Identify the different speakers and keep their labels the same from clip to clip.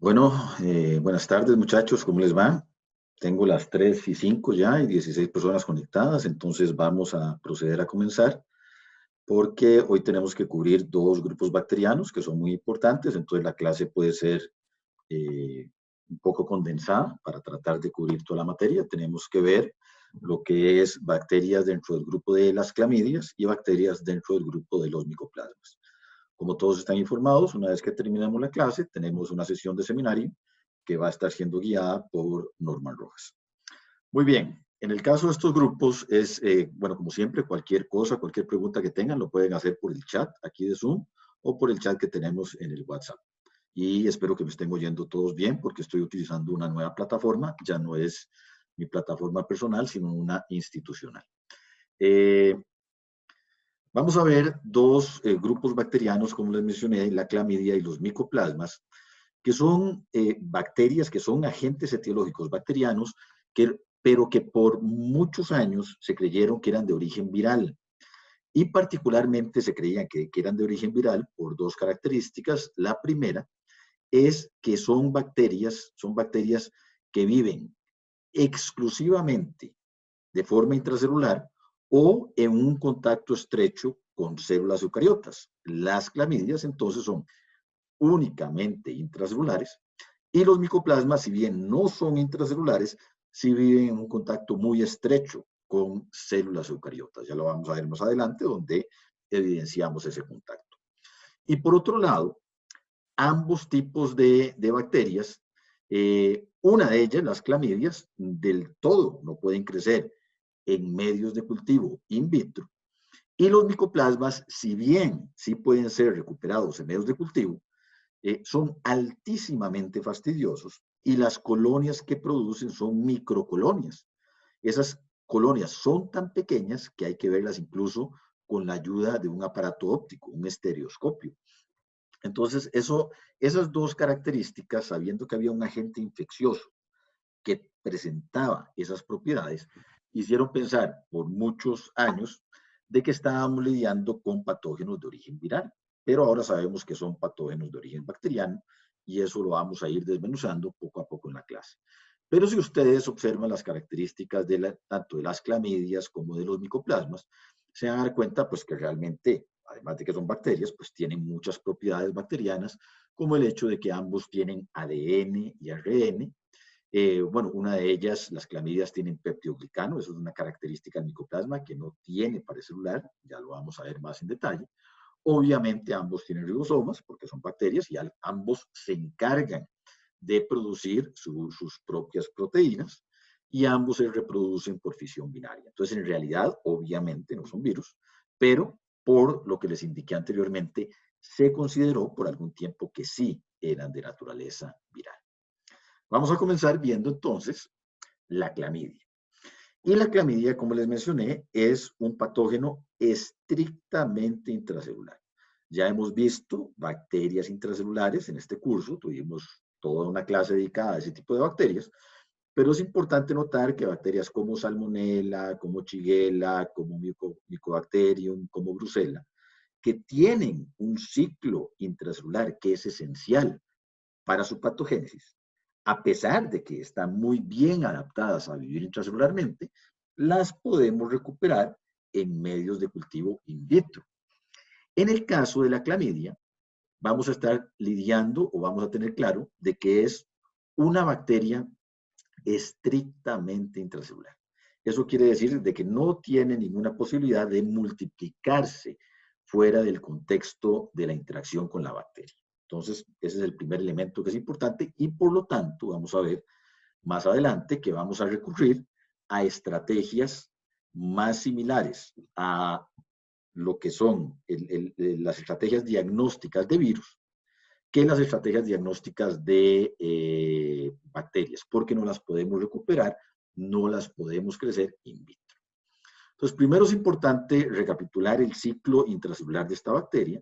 Speaker 1: Bueno, buenas tardes muchachos, ¿cómo les va? Tengo las 3:05 ya y 16 personas conectadas, entonces vamos a proceder a comenzar porque hoy tenemos que cubrir dos grupos bacterianos que son muy importantes, entonces la clase puede ser eh, un poco condensada para tratar de cubrir toda la materia. Tenemos que ver lo que es bacterias dentro del grupo de las clamidias y bacterias dentro del grupo de los micoplasmas. Como todos están informados, una vez que terminamos la clase, tenemos una sesión de seminario que va a estar siendo guiada por Norman Rojas. Muy bien, en el caso de estos grupos es, bueno, como siempre, cualquier cosa, cualquier pregunta que tengan, lo pueden hacer por el chat aquí de Zoom o por el chat que tenemos en el WhatsApp. Y espero que me estén oyendo todos bien porque estoy utilizando una nueva plataforma, ya no es mi plataforma personal, sino una institucional. Eh, Vamos a ver dos grupos bacterianos, como les mencioné, la clamidia y los micoplasmas, que son bacterias, que son agentes etiológicos bacterianos, pero que por muchos años se creyeron que eran de origen viral. Y particularmente se creían que eran de origen viral por dos características. La primera es que son bacterias que viven exclusivamente de forma intracelular o en un contacto estrecho con células eucariotas. Las clamidias entonces son únicamente intracelulares y los micoplasmas, si bien no son intracelulares, sí viven en un contacto muy estrecho con células eucariotas. Ya lo vamos a ver más adelante, donde evidenciamos ese contacto. Y por otro lado, ambos tipos de bacterias, una de ellas, las clamidias, del todo no pueden crecer en medios de cultivo in vitro. Y los micoplasmas, si bien sí pueden ser recuperados en medios de cultivo, son altísimamente fastidiosos y las colonias que producen son microcolonias. Esas colonias son tan pequeñas que hay que verlas incluso con la ayuda de un aparato óptico, un estereoscopio. Entonces, esas dos características, sabiendo que había un agente infeccioso que presentaba esas propiedades, hicieron pensar por muchos años de que estábamos lidiando con patógenos de origen viral, pero ahora sabemos que son patógenos de origen bacteriano y eso lo vamos a ir desmenuzando poco a poco en la clase. Pero si ustedes observan las características tanto de las clamidias como de los micoplasmas, se van a dar cuenta pues que realmente, además de que son bacterias, pues tienen muchas propiedades bacterianas, como el hecho de que ambos tienen ADN y ARN. Bueno, una de ellas, las clamidias, tienen peptidoglicano, eso es una característica del micoplasma que no tiene pared celular, ya lo vamos a ver más en detalle. Obviamente ambos tienen ribosomas porque son bacterias y ambos se encargan de producir sus propias proteínas y ambos se reproducen por fisión binaria. Entonces, en realidad, obviamente no son virus, pero por lo que les indiqué anteriormente, se consideró por algún tiempo que sí eran de naturaleza viral. Vamos a comenzar viendo entonces la clamidia. Y la clamidia, como les mencioné, es un patógeno estrictamente intracelular. Ya hemos visto bacterias intracelulares en este curso, tuvimos toda una clase dedicada a ese tipo de bacterias, pero es importante notar que bacterias como Salmonella, como Shigella, como Mycobacterium, como Brucella, que tienen un ciclo intracelular que es esencial para su patogénesis, a pesar de que están muy bien adaptadas a vivir intracelularmente, las podemos recuperar en medios de cultivo in vitro. En el caso de la clamidia, vamos a estar lidiando o vamos a tener claro de que es una bacteria estrictamente intracelular. Eso quiere decir de que no tiene ninguna posibilidad de multiplicarse fuera del contexto de la interacción con la bacteria. Entonces, ese es el primer elemento que es importante y por lo tanto vamos a ver más adelante que vamos a recurrir a estrategias más similares a lo que son las estrategias diagnósticas de virus que las estrategias diagnósticas de bacterias, porque no las podemos recuperar, no las podemos crecer in vitro. Entonces, primero es importante recapitular el ciclo intracelular de esta bacteria,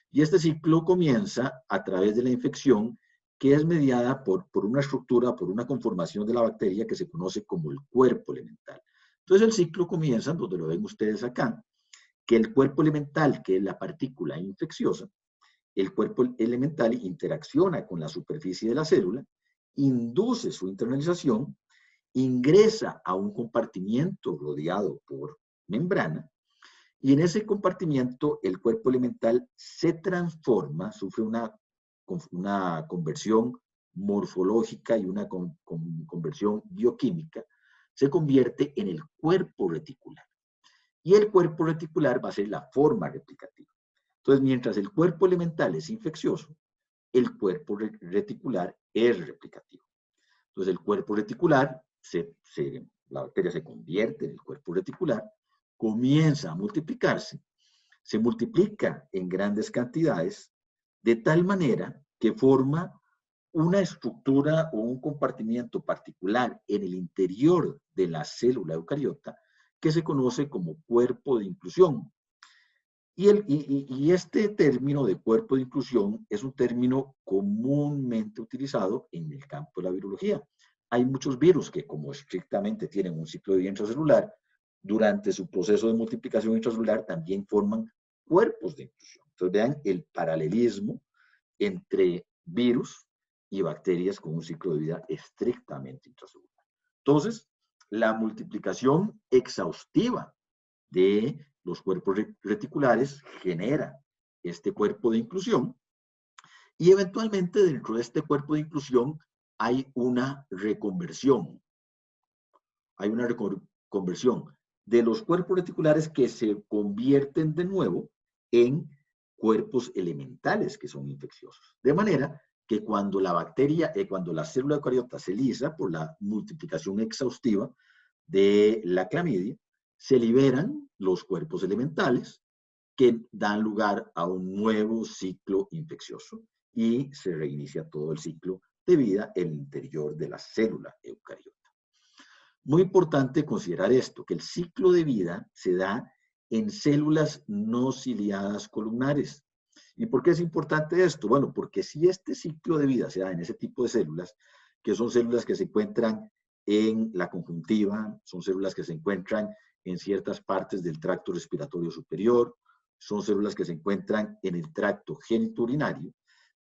Speaker 1: y este ciclo comienza a través de la infección que es mediada por una estructura, por una conformación de la bacteria que se conoce como el cuerpo elemental. Entonces, el ciclo comienza, donde lo ven ustedes acá, que el cuerpo elemental, que es la partícula infecciosa, el cuerpo elemental interacciona con la superficie de la célula, induce su internalización, ingresa a un compartimiento rodeado por membrana, y en ese compartimiento el cuerpo elemental se transforma, sufre una conversión morfológica y una conversión bioquímica, se convierte en el cuerpo reticular. Y el cuerpo reticular va a ser la forma replicativa. Entonces, mientras el cuerpo elemental es infeccioso, el cuerpo reticular es replicativo. Entonces, el cuerpo reticular, la bacteria se convierte en el cuerpo reticular, comienza a multiplicarse, se multiplica en grandes cantidades, de tal manera que forma una estructura o un compartimiento particular en el interior de la célula eucariota que se conoce como cuerpo de inclusión. Y este término de cuerpo de inclusión es un término comúnmente utilizado en el campo de la virología. Hay muchos virus que, como estrictamente tienen un ciclo de vida intracelular, durante su proceso de multiplicación intracelular también forman cuerpos de inclusión. Entonces vean el paralelismo entre virus y bacterias con un ciclo de vida estrictamente intracelular. Entonces, la multiplicación exhaustiva de los cuerpos reticulares genera este cuerpo de inclusión y eventualmente dentro de este cuerpo de inclusión hay una reconversión. Hay una reconversión de los cuerpos reticulares que se convierten de nuevo en cuerpos elementales que son infecciosos. De manera que cuando la bacteria, cuando la célula eucariota se lisa por la multiplicación exhaustiva de la clamidia, se liberan los cuerpos elementales que dan lugar a un nuevo ciclo infeccioso y se reinicia todo el ciclo de vida en el interior de la célula eucariota. Muy importante considerar esto, que el ciclo de vida se da en células no ciliadas columnares. ¿Y por qué es importante esto? Bueno, porque si este ciclo de vida se da en ese tipo de células, que son células que se encuentran en la conjuntiva, son células que se encuentran en ciertas partes del tracto respiratorio superior, son células que se encuentran en el tracto genitourinario,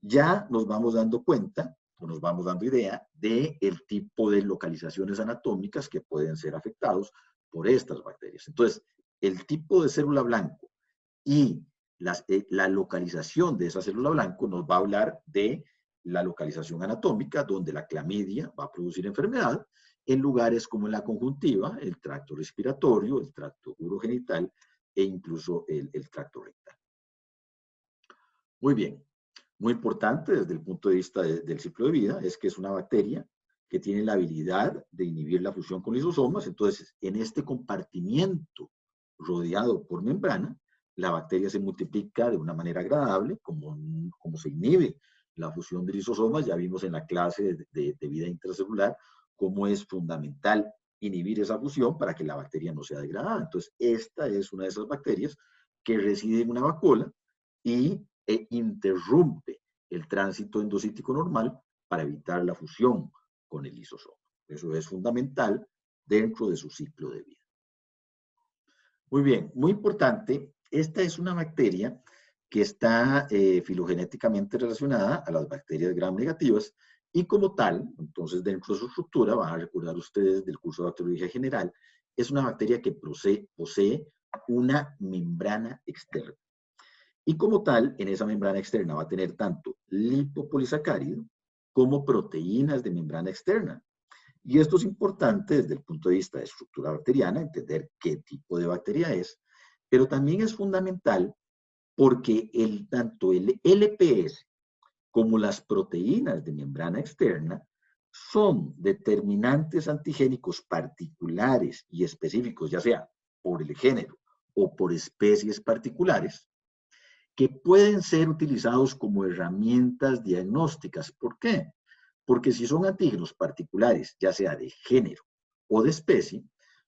Speaker 1: ya nos vamos dando cuenta o nos vamos dando idea del tipo de localizaciones anatómicas que pueden ser afectados por estas bacterias. Entonces, el tipo de célula blanco y la localización de esa célula blanco nos va a hablar de la localización anatómica, donde la clamidia va a producir enfermedad, en lugares como la conjuntiva, el tracto respiratorio, el tracto urogenital e incluso el tracto rectal. Muy bien. Muy importante desde el punto de vista del ciclo de vida es que es una bacteria que tiene la habilidad de inhibir la fusión con lisosomas. Entonces, en este compartimiento rodeado por membrana, la bacteria se multiplica de una manera agradable, como se inhibe la fusión de lisosomas. Ya vimos en la clase de vida intracelular cómo es fundamental inhibir esa fusión para que la bacteria no sea degradada. Entonces, esta es una de esas bacterias que reside en una vacuola y interrumpe el tránsito endocítico normal para evitar la fusión con el lisosoma. Eso es fundamental dentro de su ciclo de vida. Muy bien, muy importante, esta es una bacteria que está filogenéticamente relacionada a las bacterias gram negativas y como tal, entonces dentro de su estructura, van a recordar ustedes del curso de bacteriología general, es una bacteria que posee una membrana externa. Y como tal, en esa membrana externa va a tener tanto lipopolisacárido como proteínas de membrana externa. Y esto es importante desde el punto de vista de estructura bacteriana, entender qué tipo de bacteria es, pero también es fundamental porque tanto el LPS como las proteínas de membrana externa son determinantes antigénicos particulares y específicos, ya sea por el género o por especies particulares, que pueden ser utilizados como herramientas diagnósticas. ¿Por qué? Porque si son antígenos particulares, ya sea de género o de especie,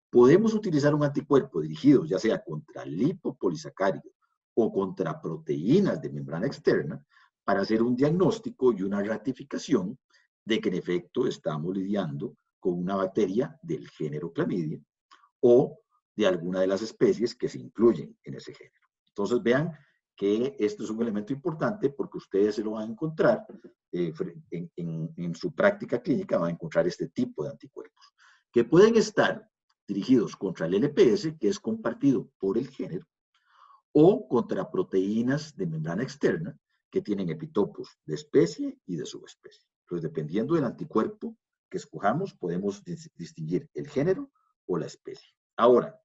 Speaker 1: podemos utilizar un anticuerpo dirigido ya sea contra lipopolisacárido o contra proteínas de membrana externa para hacer un diagnóstico y una ratificación de que en efecto estamos lidiando con una bacteria del género Clamidia o de alguna de las especies que se incluyen en ese género. Entonces vean que este es un elemento importante porque ustedes se lo van a encontrar en su práctica clínica, van a encontrar este tipo de anticuerpos, que pueden estar dirigidos contra el LPS, que es compartido por el género, o contra proteínas de membrana externa, que tienen epitopos de especie y de subespecie. Entonces, dependiendo del anticuerpo que escojamos, podemos distinguir el género o la especie. Ahora,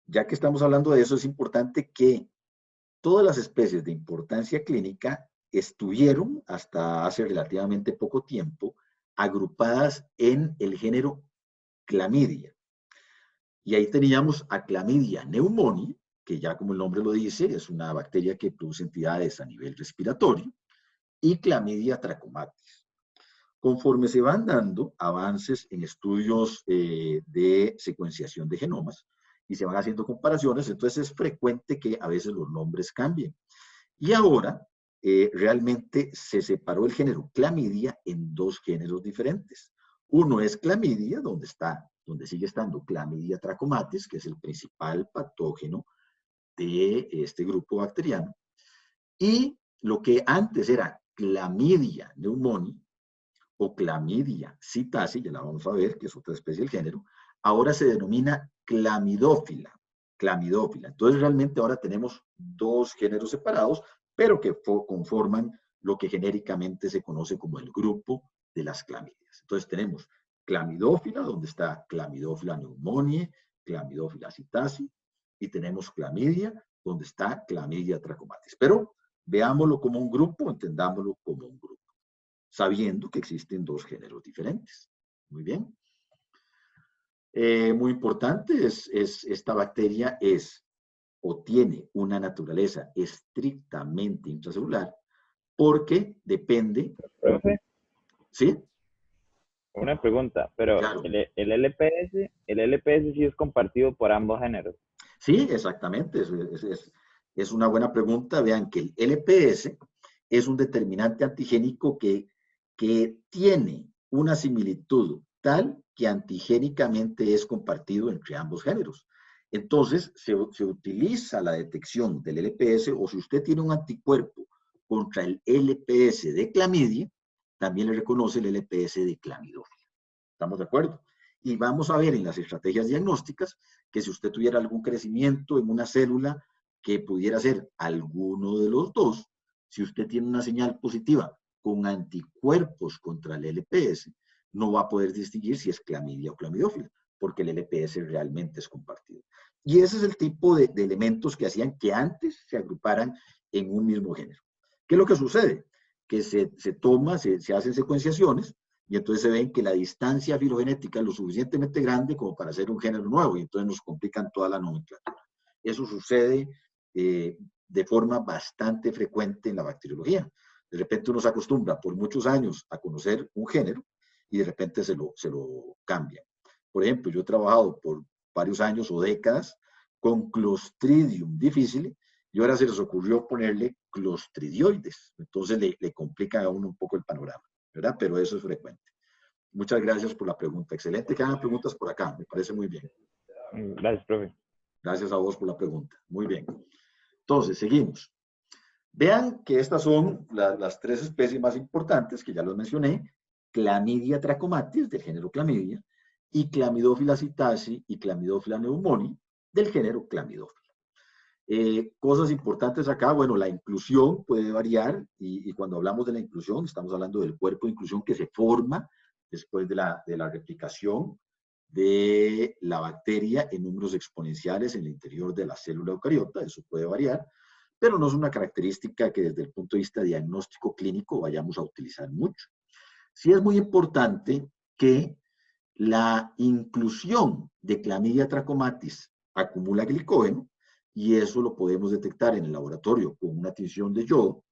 Speaker 1: ya que estamos hablando de eso, es importante que todas las especies de importancia clínica estuvieron, hasta hace relativamente poco tiempo, agrupadas en el género Clamidia. Y ahí teníamos a Clamidia pneumoniae, que ya como el nombre lo dice, es una bacteria que produce entidades a nivel respiratorio, y Clamidia trachomatis. Conforme se van dando avances en estudios de secuenciación de genomas y se van haciendo comparaciones, entonces es frecuente que a veces los nombres cambien. Y ahora realmente se separó el género Clamidia en dos géneros diferentes. Uno es Clamidia, donde sigue estando Clamidia trachomatis, que es el principal patógeno de este grupo bacteriano, y lo que antes era Clamidia pneumoniae o Clamidia psittaci, ya la vamos a ver, que es otra especie del género, ahora se denomina Clamidófila. Clamidófila. Entonces realmente ahora tenemos dos géneros separados, pero que conforman lo que genéricamente se conoce como el grupo de las clamidias. Entonces tenemos Clamidófila, donde está Clamidófila pneumoniae, Clamidófila psittaci, y tenemos Clamidia, donde está Clamidia trachomatis. Pero veámoslo como un grupo, entendámoslo como un grupo, sabiendo que existen dos géneros diferentes. Muy bien. Muy importante, esta bacteria es o tiene una naturaleza estrictamente intracelular porque depende.
Speaker 2: Profe,
Speaker 1: ¿Sí?
Speaker 2: una pregunta, pero
Speaker 1: Claro.
Speaker 2: el LPS sí es compartido por ambos géneros.
Speaker 1: Sí, exactamente. Es una buena pregunta. Vean que el LPS es un determinante antigénico que tiene una similitud tal que antigénicamente es compartido entre ambos géneros. Entonces, se utiliza la detección del LPS, o si usted tiene un anticuerpo contra el LPS de clamidia, también le reconoce el LPS de clamidófila. ¿Estamos de acuerdo? Y vamos a ver en las estrategias diagnósticas que si usted tuviera algún crecimiento en una célula que pudiera ser alguno de los dos, si usted tiene una señal positiva con anticuerpos contra el LPS, no va a poder distinguir si es clamidia o clamidófila, porque el LPS realmente es compartido. Y ese es el tipo de elementos que hacían que antes se agruparan en un mismo género. ¿Qué es lo que sucede? Que se hacen secuenciaciones y entonces se ven que la distancia filogenética es lo suficientemente grande como para hacer un género nuevo y entonces nos complican toda la nomenclatura. Eso sucede de forma bastante frecuente en la bacteriología. De repente uno se acostumbra por muchos años a conocer un género y de repente se lo cambian. Por ejemplo, yo he trabajado por varios años o décadas con Clostridium difficile y ahora se les ocurrió ponerle Clostridioides. Entonces le complica a uno un poco el panorama, ¿verdad? Pero eso es frecuente. Muchas gracias por la pregunta. Excelente que hagan preguntas por acá. Me parece muy bien.
Speaker 2: Gracias, profe.
Speaker 1: Gracias a vos por la pregunta. Muy bien. Entonces, seguimos. Vean que estas son las tres especies más importantes que ya los mencioné. Clamidia trachomatis, del género Clamidia, y Clamidófila psittaci y Clamidófila pneumoniae, del género Clamidófila. Cosas importantes acá, bueno, la inclusión puede variar y cuando hablamos de la inclusión, estamos hablando del cuerpo de inclusión que se forma después de la replicación de la bacteria en números exponenciales en el interior de la célula eucariota, eso puede variar, pero no es una característica que desde el punto de vista diagnóstico clínico vayamos a utilizar mucho. Sí es muy importante que la inclusión de Clamidia trachomatis acumula glicógeno, y eso lo podemos detectar en el laboratorio con una tinción de yodo,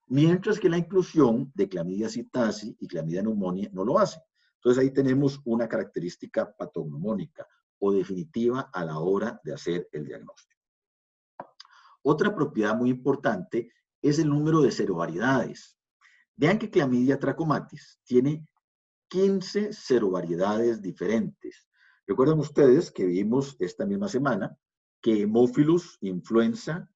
Speaker 1: mientras que la inclusión de Clamidia psittaci y Clamidia pneumoniae no lo hace. Entonces ahí tenemos una característica patognomónica o definitiva a la hora de hacer el diagnóstico. Otra propiedad muy importante es el número de serovariedades. Vean que Clamidia trachomatis tiene 15 serovariedades diferentes. Recuerdan ustedes que vimos esta misma semana que Haemophilus influenza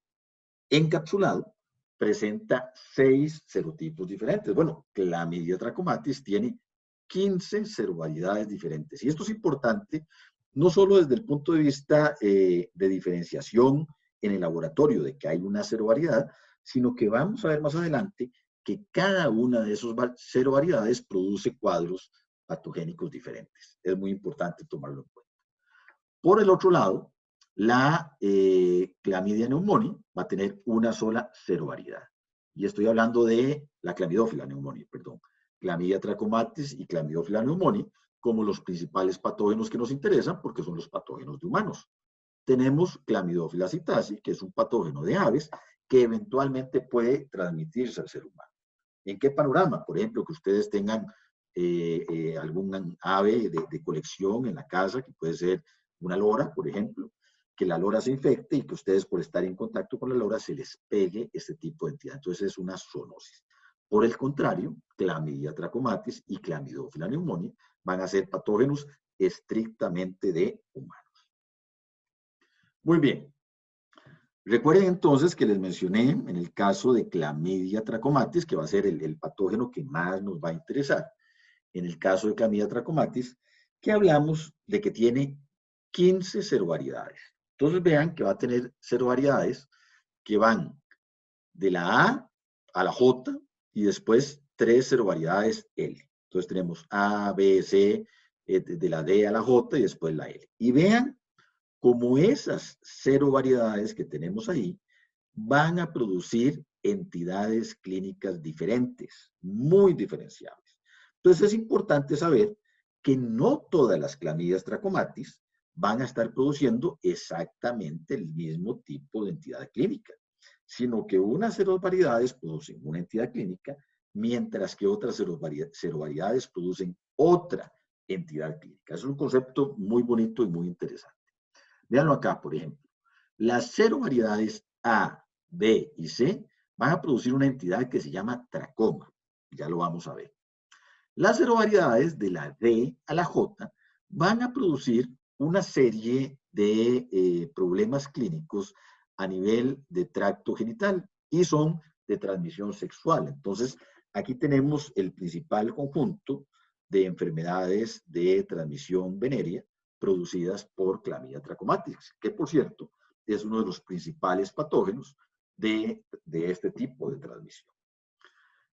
Speaker 1: encapsulado, presenta 6 serotipos diferentes. Bueno, Clamidia trachomatis tiene 15 serovariedades diferentes. Y esto es importante, no solo desde el punto de vista de diferenciación en el laboratorio, de que hay una serovariedad, sino que vamos a ver más adelante que cada una de esas serovariedades produce cuadros patogénicos diferentes. Es muy importante tomarlo en cuenta. Por el otro lado, la Clamidia pneumoniae va a tener una sola serovariedad. Y estoy hablando de la Clamidófila pneumoniae, perdón. Clamidia trachomatis y Clamidófila pneumoniae como los principales patógenos que nos interesan porque son los patógenos de humanos. Tenemos Clamidófila citasi, que es un patógeno de aves que eventualmente puede transmitirse al ser humano. ¿En qué panorama? Por ejemplo, que ustedes tengan algún ave de colección en la casa, que puede ser una lora, por ejemplo, que la lora se infecte y que ustedes por estar en contacto con la lora se les pegue este tipo de entidad. Entonces es una zoonosis. Por el contrario, Clamidia trachomatis y Clamidófila pneumoniae van a ser patógenos estrictamente de humanos. Muy bien. Recuerden entonces que les mencioné en el caso de Clamidia trachomatis, que va a ser el patógeno que más nos va a interesar. En el caso de Clamidia trachomatis, que hablamos de que tiene 15 serovariedades. Entonces vean que va a tener serovariedades que van de la A la J y después 3 serovariedades L. Entonces tenemos A, B, C, de la D a la J y después la L. Y vean cómo esas serovariedades que tenemos ahí van a producir entidades clínicas diferentes, muy diferenciables. Entonces es importante saber que no todas las clamidias trachomatis van a estar produciendo exactamente el mismo tipo de entidad clínica, sino que unas serovariedades producen una entidad clínica, mientras que otras serovariedades producen otra entidad clínica. Es un concepto muy bonito y muy interesante. Véanlo acá, por ejemplo. Las serovariedades A, B y C van a producir una entidad que se llama tracoma. Ya lo vamos a ver. Las serovariedades de la D a la J van a producir una serie de problemas clínicos a nivel de tracto genital y son de transmisión sexual. Entonces, aquí tenemos el principal conjunto de enfermedades de transmisión venérea producidas por Clamidia trachomatis, que por cierto es uno de los principales patógenos de este tipo de transmisión.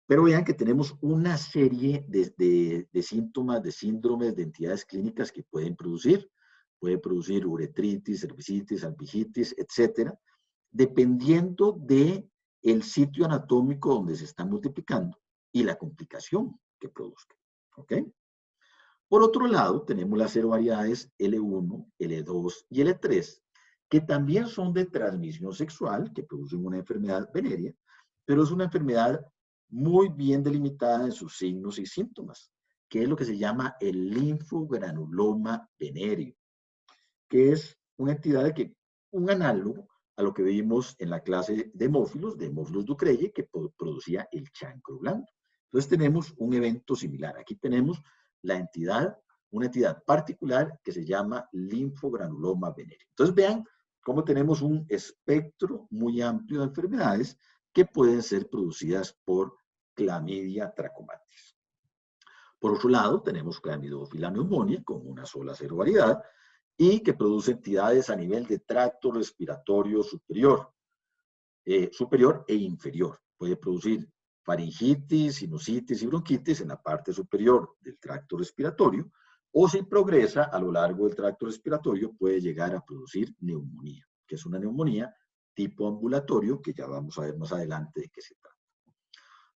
Speaker 1: Pero vean que tenemos una serie de síntomas, de síndromes, de entidades clínicas que pueden producir. Puede producir uretritis, cervicitis, albigitis, etcétera, dependiendo del sitio anatómico donde se están multiplicando y la complicación que produzca. ¿Ok? Por otro lado, tenemos las serovariedades L1, L2 y L3, que también son de transmisión sexual, que producen una enfermedad venérea, pero es una enfermedad muy bien delimitada en sus signos y síntomas, que es lo que se llama el linfogranuloma venéreo, que es una entidad que, un análogo a lo que vimos en la clase de Hémofilos Ducreye, que producía el chancro blando. Entonces tenemos un evento similar. Aquí tenemos la entidad, una entidad particular que se llama linfogranuloma venéreo. Entonces vean cómo tenemos un espectro muy amplio de enfermedades que pueden ser producidas por Clamidia trachomatis. Por otro lado, tenemos Clamidófila pneumoniae con una sola serovariedad y que produce entidades a nivel de tracto respiratorio superior, superior e inferior. Puede producir faringitis, sinusitis y bronquitis en la parte superior del tracto respiratorio, o si progresa a lo largo del tracto respiratorio puede llegar a producir neumonía, que es una neumonía tipo ambulatorio, que ya vamos a ver más adelante de qué se trata.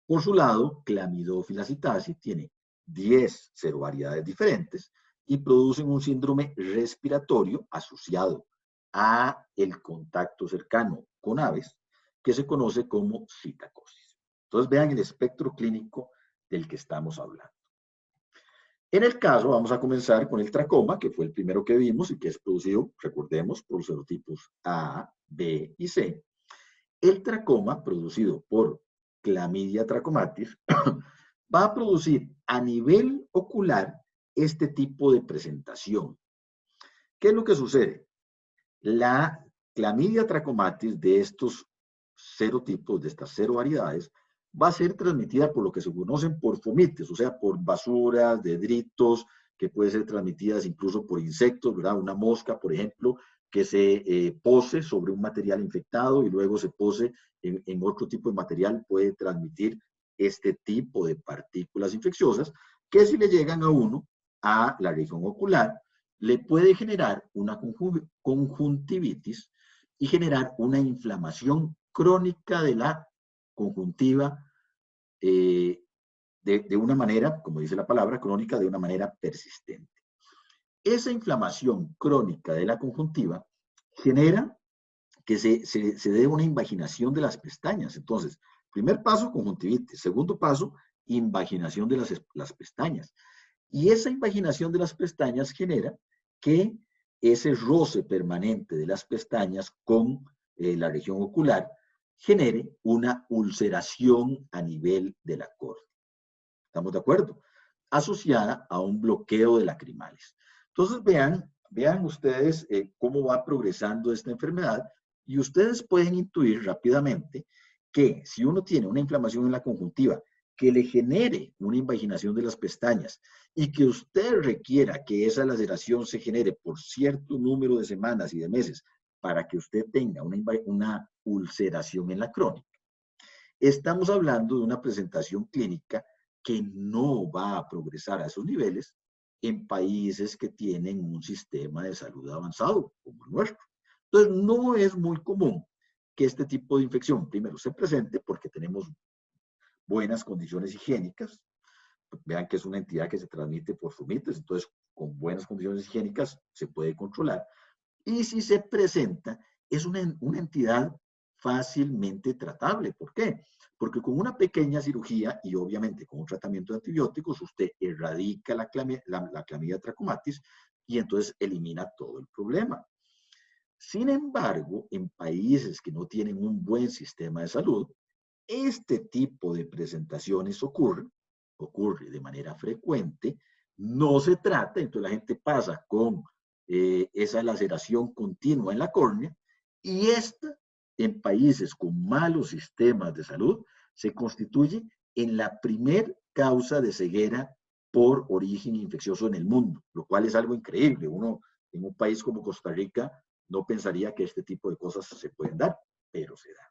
Speaker 1: Por su lado, Clamidófila citasi tiene 10 serovariedades diferentes y producen un síndrome respiratorio asociado a el contacto cercano con aves, que se conoce como citacosis. Entonces vean el espectro clínico del que estamos hablando. En el caso, vamos a comenzar con el tracoma, que fue el primero que vimos y que es producido, recordemos, por los serotipos A, B y C. El tracoma, producido por Clamidia trachomatis, va a producir a nivel ocular este tipo de presentación. ¿Qué es lo que sucede? La Clamidia trachomatis de estos serotipos, de estas 0 variedades, va a ser transmitida por lo que se conocen por fomites, o sea, por basuras, detritos, que puede ser transmitidas incluso por insectos, ¿verdad? Una mosca, por ejemplo, que se pose sobre un material infectado y luego se pose en otro tipo de material, puede transmitir este tipo de partículas infecciosas, que si le llegan a uno, a la región ocular, le puede generar una conjuntivitis y generar una inflamación crónica de la conjuntiva de una manera, como dice la palabra, crónica, de una manera persistente. Esa inflamación crónica de la conjuntiva genera que se dé una invaginación de las pestañas. Entonces, primer paso, conjuntivitis. Segundo paso, invaginación de las pestañas. Y esa invaginación de las pestañas genera que ese roce permanente de las pestañas con la región ocular genere una ulceración a nivel de la córnea. ¿Estamos de acuerdo? Asociada a un bloqueo de lacrimales. Entonces, vean ustedes cómo va progresando esta enfermedad y ustedes pueden intuir rápidamente que si uno tiene una inflamación en la conjuntiva que le genere una invaginación de las pestañas y que usted requiera que esa laceración se genere por cierto número de semanas y de meses para que usted tenga una ulceración en la crónica, estamos hablando de una presentación clínica que no va a progresar a esos niveles en países que tienen un sistema de salud avanzado como el nuestro. Entonces, no es muy común que este tipo de infección primero se presente porque tenemos buenas condiciones higiénicas. Vean que es una entidad que se transmite por fomites, entonces con buenas condiciones higiénicas se puede controlar. Y si se presenta, es una entidad fácilmente tratable. ¿Por qué? Porque con una pequeña cirugía y obviamente con un tratamiento de antibióticos, usted erradica la Clamidia trachomatis y entonces elimina todo el problema. Sin embargo, en países que no tienen un buen sistema de salud, este tipo de presentaciones ocurre de manera frecuente, no se trata, entonces la gente pasa con esa laceración continua en la córnea y esta, en países con malos sistemas de salud, se constituye en la primer causa de ceguera por origen infeccioso en el mundo, lo cual es algo increíble. Uno en un país como Costa Rica no pensaría que este tipo de cosas se pueden dar, pero se da.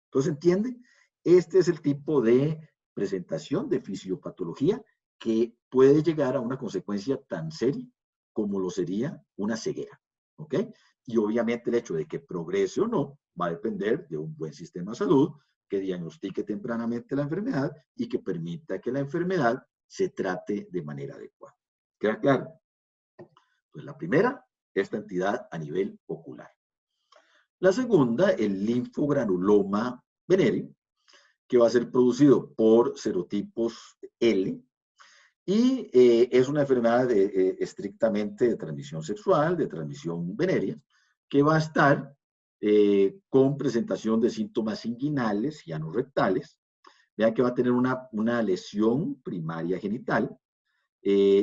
Speaker 1: Entonces, ¿entiende? Este es el tipo de presentación de fisiopatología que puede llegar a una consecuencia tan seria como lo sería una ceguera, ¿ok? Y obviamente el hecho de que progrese o no va a depender de un buen sistema de salud que diagnostique tempranamente la enfermedad y que permita que la enfermedad se trate de manera adecuada. ¿Queda claro? Pues la primera, esta entidad a nivel ocular. La segunda, el linfogranuloma venéreo, que va a ser producido por serotipos L y es una enfermedad estrictamente de transmisión sexual, de transmisión venérea, que va a estar con presentación de síntomas inguinales y anorrectales. Vean que va a tener una lesión primaria genital.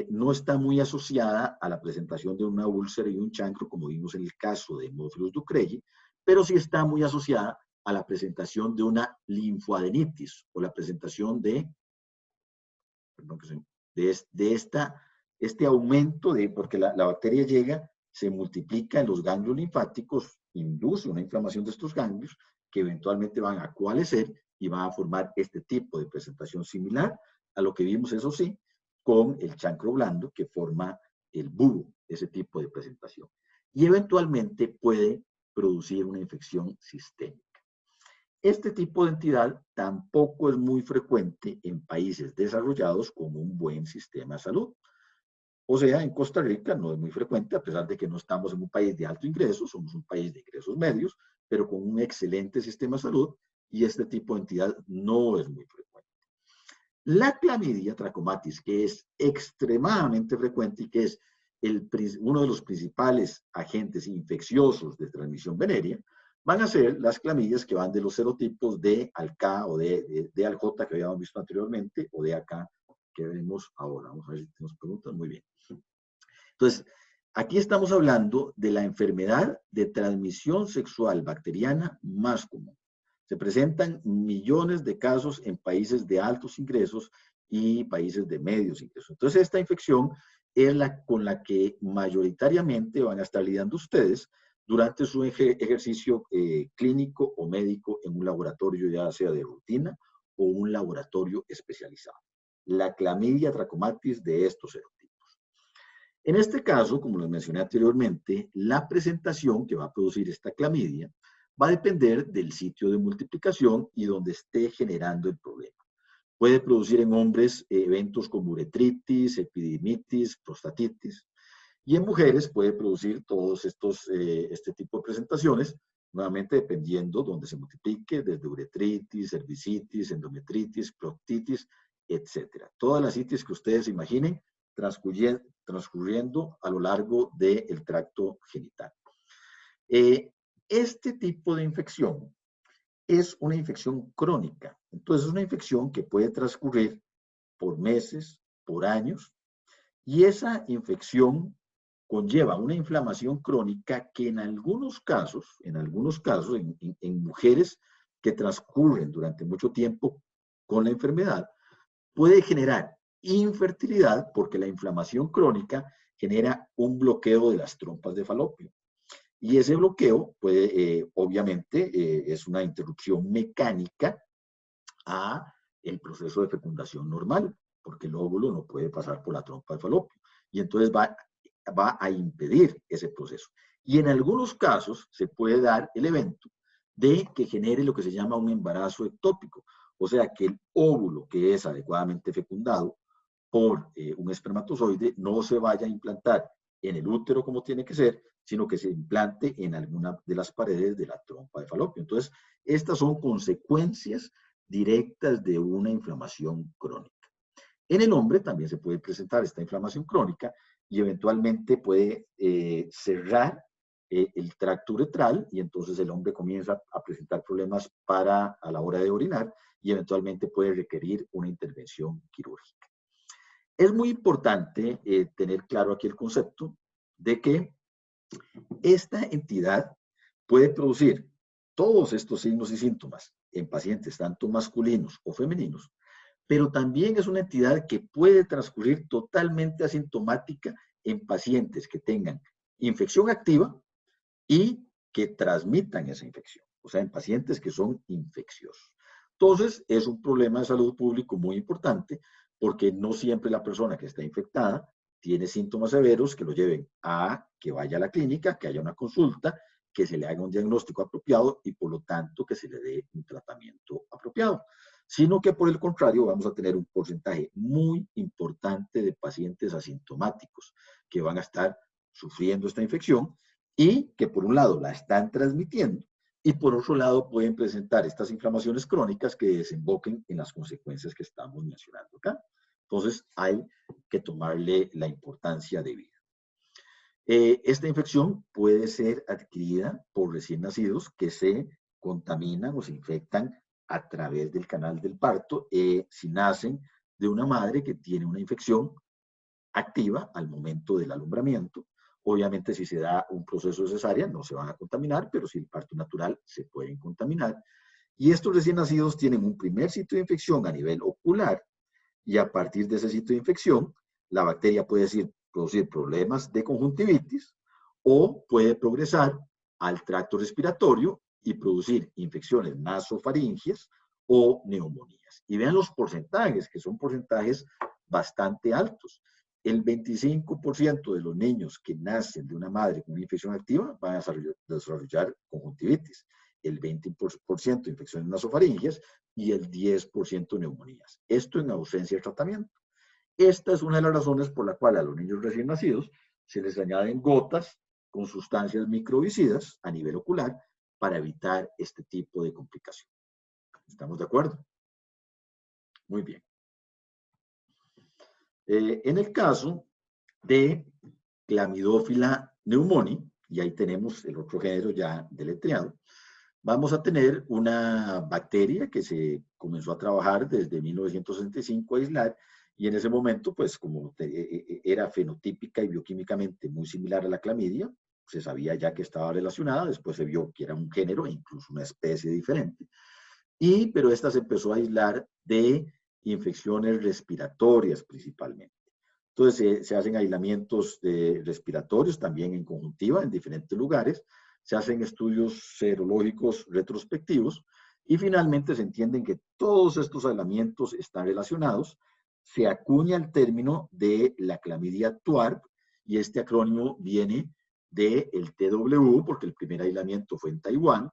Speaker 1: No está muy asociada a la presentación de una úlcera y un chancro, como vimos en el caso de Hemófilos ducreyi, pero sí está muy asociada a la presentación de una linfoadenitis o la presentación de este aumento porque la bacteria llega, se multiplica en los ganglios linfáticos, induce una inflamación de estos ganglios que eventualmente van a coalescer y van a formar este tipo de presentación similar a lo que vimos, eso sí, con el chancro blando que forma el bubo, ese tipo de presentación. Y eventualmente puede producir una infección sistémica. Este tipo de entidad tampoco es muy frecuente en países desarrollados con un buen sistema de salud. O sea, en Costa Rica no es muy frecuente, a pesar de que no estamos en un país de alto ingreso, somos un país de ingresos medios, pero con un excelente sistema de salud y este tipo de entidad no es muy frecuente. La clamidia trachomatis, que es extremadamente frecuente y que es uno de los principales agentes infecciosos de transmisión venérea, van a ser las clamidias que van de los serotipos de ALK o de ALJ que habíamos visto anteriormente o de AK que vemos ahora. Vamos a ver si tenemos preguntas. Muy bien. Entonces, aquí estamos hablando de la enfermedad de transmisión sexual bacteriana más común. Se presentan millones de casos en países de altos ingresos y países de medios ingresos. Entonces, esta infección es la con la que mayoritariamente van a estar lidiando ustedes durante su ejercicio clínico o médico en un laboratorio, ya sea de rutina o un laboratorio especializado. La clamidia trachomatis de estos serotipos. En este caso, como les mencioné anteriormente, la presentación que va a producir esta clamidia va a depender del sitio de multiplicación y donde esté generando el problema. Puede producir en hombres eventos como uretritis, epididimitis, prostatitis, y en mujeres puede producir todos este tipo de presentaciones, nuevamente dependiendo donde se multiplique, desde uretritis, cervicitis, endometritis, proctitis, etcétera. Todas las itis que ustedes imaginen transcurriendo a lo largo del tracto genital. Este tipo de infección es una infección crónica. Entonces, es una infección que puede transcurrir por meses, por años, y esa infección conlleva una inflamación crónica que en algunos casos, en mujeres que transcurren durante mucho tiempo con la enfermedad, puede generar infertilidad porque la inflamación crónica genera un bloqueo de las trompas de falopio. Y ese bloqueo puede, obviamente, es una interrupción mecánica a el proceso de fecundación normal, porque el óvulo no puede pasar por la trompa de falopio. Y entonces va a impedir ese proceso. Y en algunos casos se puede dar el evento de que genere lo que se llama un embarazo ectópico, o sea, que el óvulo que es adecuadamente fecundado por un espermatozoide no se vaya a implantar en el útero como tiene que ser, sino que se implante en alguna de las paredes de la trompa de falopio. Entonces, estas son consecuencias directas de una inflamación crónica. En el hombre también se puede presentar esta inflamación crónica y eventualmente puede cerrar el tracto uretral y entonces el hombre comienza a presentar problemas a la hora de orinar y eventualmente puede requerir una intervención quirúrgica. Es muy importante tener claro aquí el concepto de que esta entidad puede producir todos estos signos y síntomas en pacientes tanto masculinos o femeninos, pero también es una entidad que puede transcurrir totalmente asintomática en pacientes que tengan infección activa y que transmitan esa infección, o sea, en pacientes que son infecciosos. Entonces, es un problema de salud público muy importante porque no siempre la persona que está infectada tiene síntomas severos que lo lleven a que vaya a la clínica, que haya una consulta, que se le haga un diagnóstico apropiado y por lo tanto que se le dé un tratamiento apropiado, sino que por el contrario vamos a tener un porcentaje muy importante de pacientes asintomáticos que van a estar sufriendo esta infección y que por un lado la están transmitiendo y por otro lado pueden presentar estas inflamaciones crónicas que desemboquen en las consecuencias que estamos mencionando acá. Entonces hay que tomarle la importancia debida. Esta infección puede ser adquirida por recién nacidos que se contaminan o se infectan a través del canal del parto si nacen de una madre que tiene una infección activa al momento del alumbramiento. Obviamente, si se da un proceso de cesárea, no se van a contaminar, pero si el parto natural, se pueden contaminar. Y estos recién nacidos tienen un primer sitio de infección a nivel ocular, y a partir de ese sitio de infección, la bacteria puede producir problemas de conjuntivitis o puede progresar al tracto respiratorio y producir infecciones nasofaringias o neumonías. Y vean los porcentajes, que son porcentajes bastante altos. El 25% de los niños que nacen de una madre con una infección activa van a desarrollar conjuntivitis, el 20% infecciones nasofaringias y el 10% neumonías. Esto en ausencia de tratamiento. Esta es una de las razones por la cual a los niños recién nacidos se les añaden gotas con sustancias microbicidas a nivel ocular para evitar este tipo de complicación. ¿Estamos de acuerdo? Muy bien. En el caso de Clamidófila pneumoniae, y ahí tenemos el otro género ya deletreado, vamos a tener una bacteria que se comenzó a trabajar desde 1965 a aislar, y en ese momento, pues como era fenotípica y bioquímicamente muy similar a la clamidia, se sabía ya que estaba relacionada, después se vio que era un género e incluso una especie diferente. pero esta se empezó a aislar de infecciones respiratorias principalmente. Entonces se hacen aislamientos respiratorios también en conjuntiva en diferentes lugares, se hacen estudios serológicos retrospectivos y finalmente se entienden que todos estos aislamientos están relacionados. Se acuña el término de la clamidia TUARP y este acrónimo viene del TW, porque el primer aislamiento fue en Taiwán,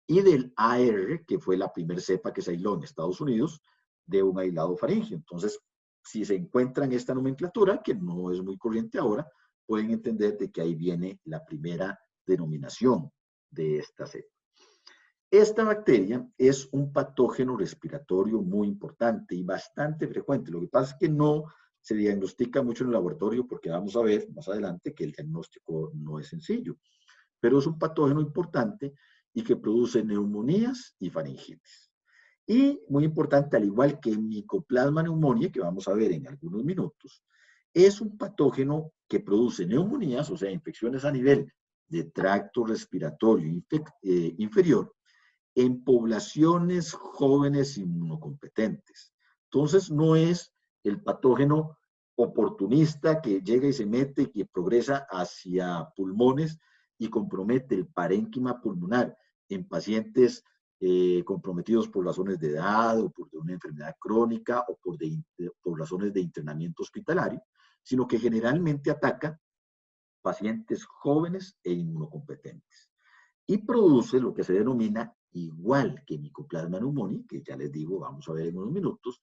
Speaker 1: y del AR, que fue la primera cepa que se aisló en Estados Unidos de un aislado faríngeo. Entonces, si se encuentran esta nomenclatura, que no es muy corriente ahora, pueden entender de que ahí viene la primera denominación de esta cepa. Esta bacteria es un patógeno respiratorio muy importante y bastante frecuente. Lo que pasa es que no se diagnostica mucho en el laboratorio porque vamos a ver más adelante que el diagnóstico no es sencillo, pero es un patógeno importante y que produce neumonías y faringitis. Y muy importante, al igual que Mycoplasma pneumoniae, que vamos a ver en algunos minutos, es un patógeno que produce neumonías, o sea, infecciones a nivel de tracto respiratorio inferior, en poblaciones jóvenes inmunocompetentes. Entonces, no es el patógeno oportunista que llega y se mete y que progresa hacia pulmones y compromete el parénquima pulmonar en pacientes comprometidos por razones de edad o por una enfermedad crónica o por razones de internamiento hospitalario, sino que generalmente ataca pacientes jóvenes e inmunocompetentes y produce lo que se denomina, igual que Mycoplasma pneumoniae, que ya les digo, vamos a ver en unos minutos,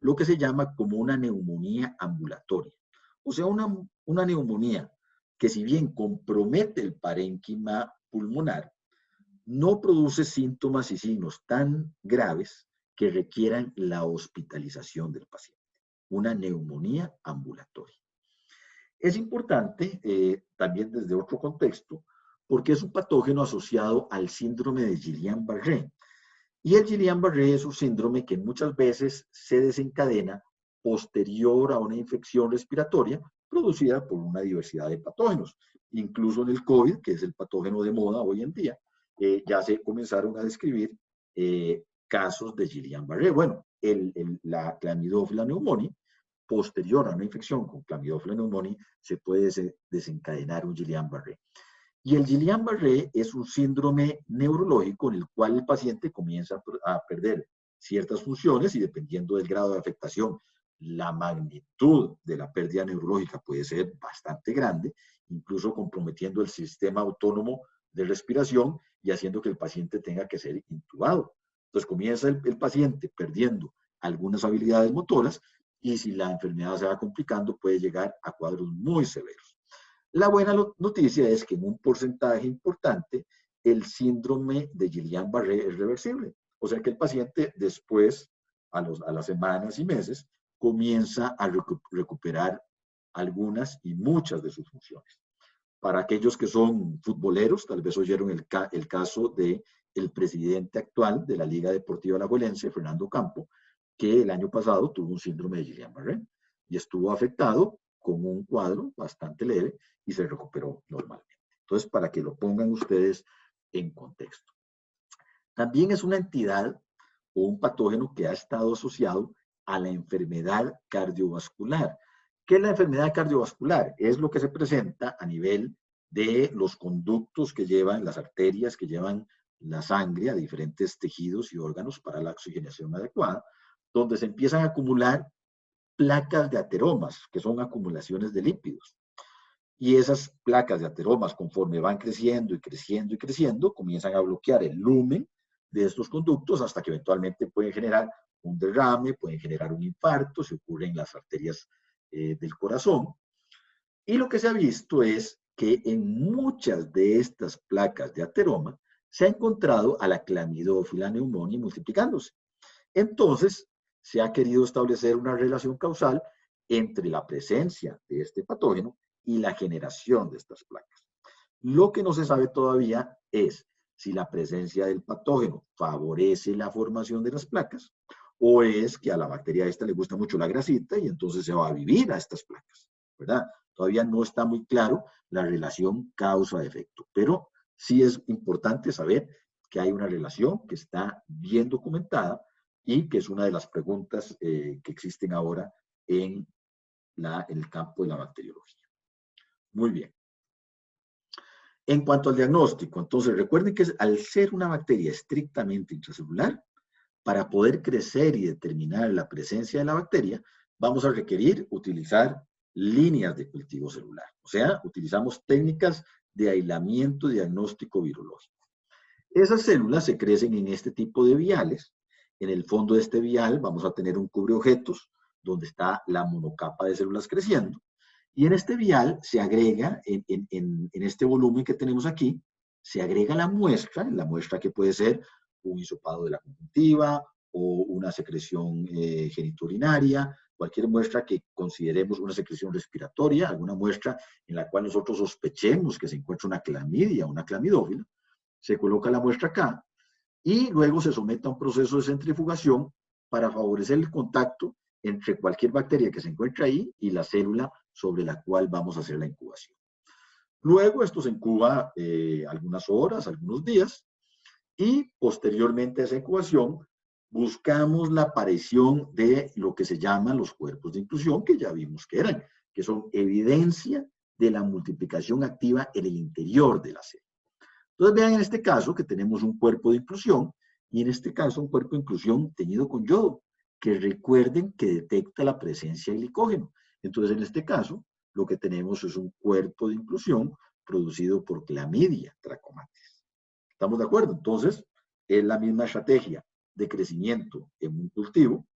Speaker 1: lo que se llama como una neumonía ambulatoria. O sea, una neumonía que si bien compromete el parénquima pulmonar, no produce síntomas y signos tan graves que requieran la hospitalización del paciente. Una neumonía ambulatoria. Es importante también desde otro contexto, porque es un patógeno asociado al síndrome de Guillain-Barré. Y el Guillain-Barré es un síndrome que muchas veces se desencadena posterior a una infección respiratoria producida por una diversidad de patógenos. Incluso en el COVID, que es el patógeno de moda hoy en día, ya se comenzaron a describir casos de Guillain-Barré. Bueno, la Clamidófila pneumoniae, posterior a una infección con Clamidófila pneumoniae, se puede desencadenar un Guillain-Barré. Y el Guillain-Barré es un síndrome neurológico en el cual el paciente comienza a perder ciertas funciones y dependiendo del grado de afectación, la magnitud de la pérdida neurológica puede ser bastante grande, incluso comprometiendo el sistema autónomo de respiración y haciendo que el paciente tenga que ser intubado. Entonces comienza el paciente perdiendo algunas habilidades motoras y si la enfermedad se va complicando puede llegar a cuadros muy severos. La buena noticia es que en un porcentaje importante el síndrome de Guillain-Barré es reversible. O sea que el paciente después, a las semanas y meses, comienza a recuperar algunas y muchas de sus funciones. Para aquellos que son futboleros, tal vez oyeron el caso del presidente actual de la Liga Deportiva Alajuelense, Fernando Campo, que el año pasado tuvo un síndrome de Guillain-Barré y estuvo afectado con un cuadro bastante leve y se recuperó normalmente. Entonces, para que lo pongan ustedes en contexto. También es una entidad o un patógeno que ha estado asociado a la enfermedad cardiovascular. ¿Qué es la enfermedad cardiovascular? Es lo que se presenta a nivel de los conductos que llevan, las arterias que llevan la sangre a diferentes tejidos y órganos para la oxigenación adecuada, donde se empiezan a acumular placas de ateromas, que son acumulaciones de lípidos. Y esas placas de ateromas, conforme van creciendo y creciendo y creciendo, comienzan a bloquear el lumen de estos conductos hasta que eventualmente pueden generar un derrame, pueden generar un infarto, se ocurre en las arterias del corazón. Y lo que se ha visto es que en muchas de estas placas de ateroma se ha encontrado a la Clamidófila pneumoniae multiplicándose. Entonces, se ha querido establecer una relación causal entre la presencia de este patógeno y la generación de estas placas. Lo que no se sabe todavía es si la presencia del patógeno favorece la formación de las placas o es que a la bacteria esta le gusta mucho la grasita y entonces se va a vivir a estas placas, ¿verdad? Todavía no está muy claro la relación causa-efecto, pero sí es importante saber que hay una relación que está bien documentada y que es una de las preguntas que existen ahora en el campo de la bacteriología. Muy bien. En cuanto al diagnóstico, entonces recuerden que al ser una bacteria estrictamente intracelular, para poder crecer y determinar la presencia de la bacteria, vamos a requerir utilizar líneas de cultivo celular. O sea, utilizamos técnicas de aislamiento diagnóstico virológico. Esas células se crecen en este tipo de viales. En el fondo de este vial vamos a tener un cubreobjetos donde está la monocapa de células creciendo. Y en este vial se agrega, en este volumen que tenemos aquí, se agrega la muestra que puede ser un hisopado de la conjuntiva o una secreción genitourinaria, cualquier muestra que consideremos una secreción respiratoria, alguna muestra en la cual nosotros sospechemos que se encuentra una clamidia, una clamidófila, se coloca la muestra acá y luego se somete a un proceso de centrifugación para favorecer el contacto entre cualquier bacteria que se encuentre ahí y la célula sobre la cual vamos a hacer la incubación. Luego esto se incuba algunas horas, algunos días, y posteriormente a esa incubación buscamos la aparición de lo que se llaman los cuerpos de inclusión, que ya vimos que eran, que son evidencia de la multiplicación activa en el interior de la célula. Entonces vean en este caso que tenemos un cuerpo de inclusión y en este caso un cuerpo de inclusión teñido con yodo, que recuerden que detecta la presencia de glicógeno. Entonces en este caso lo que tenemos es un cuerpo de inclusión producido por Clamidia trachomatis. ¿Estamos de acuerdo? Entonces es la misma estrategia de crecimiento en un cultivo,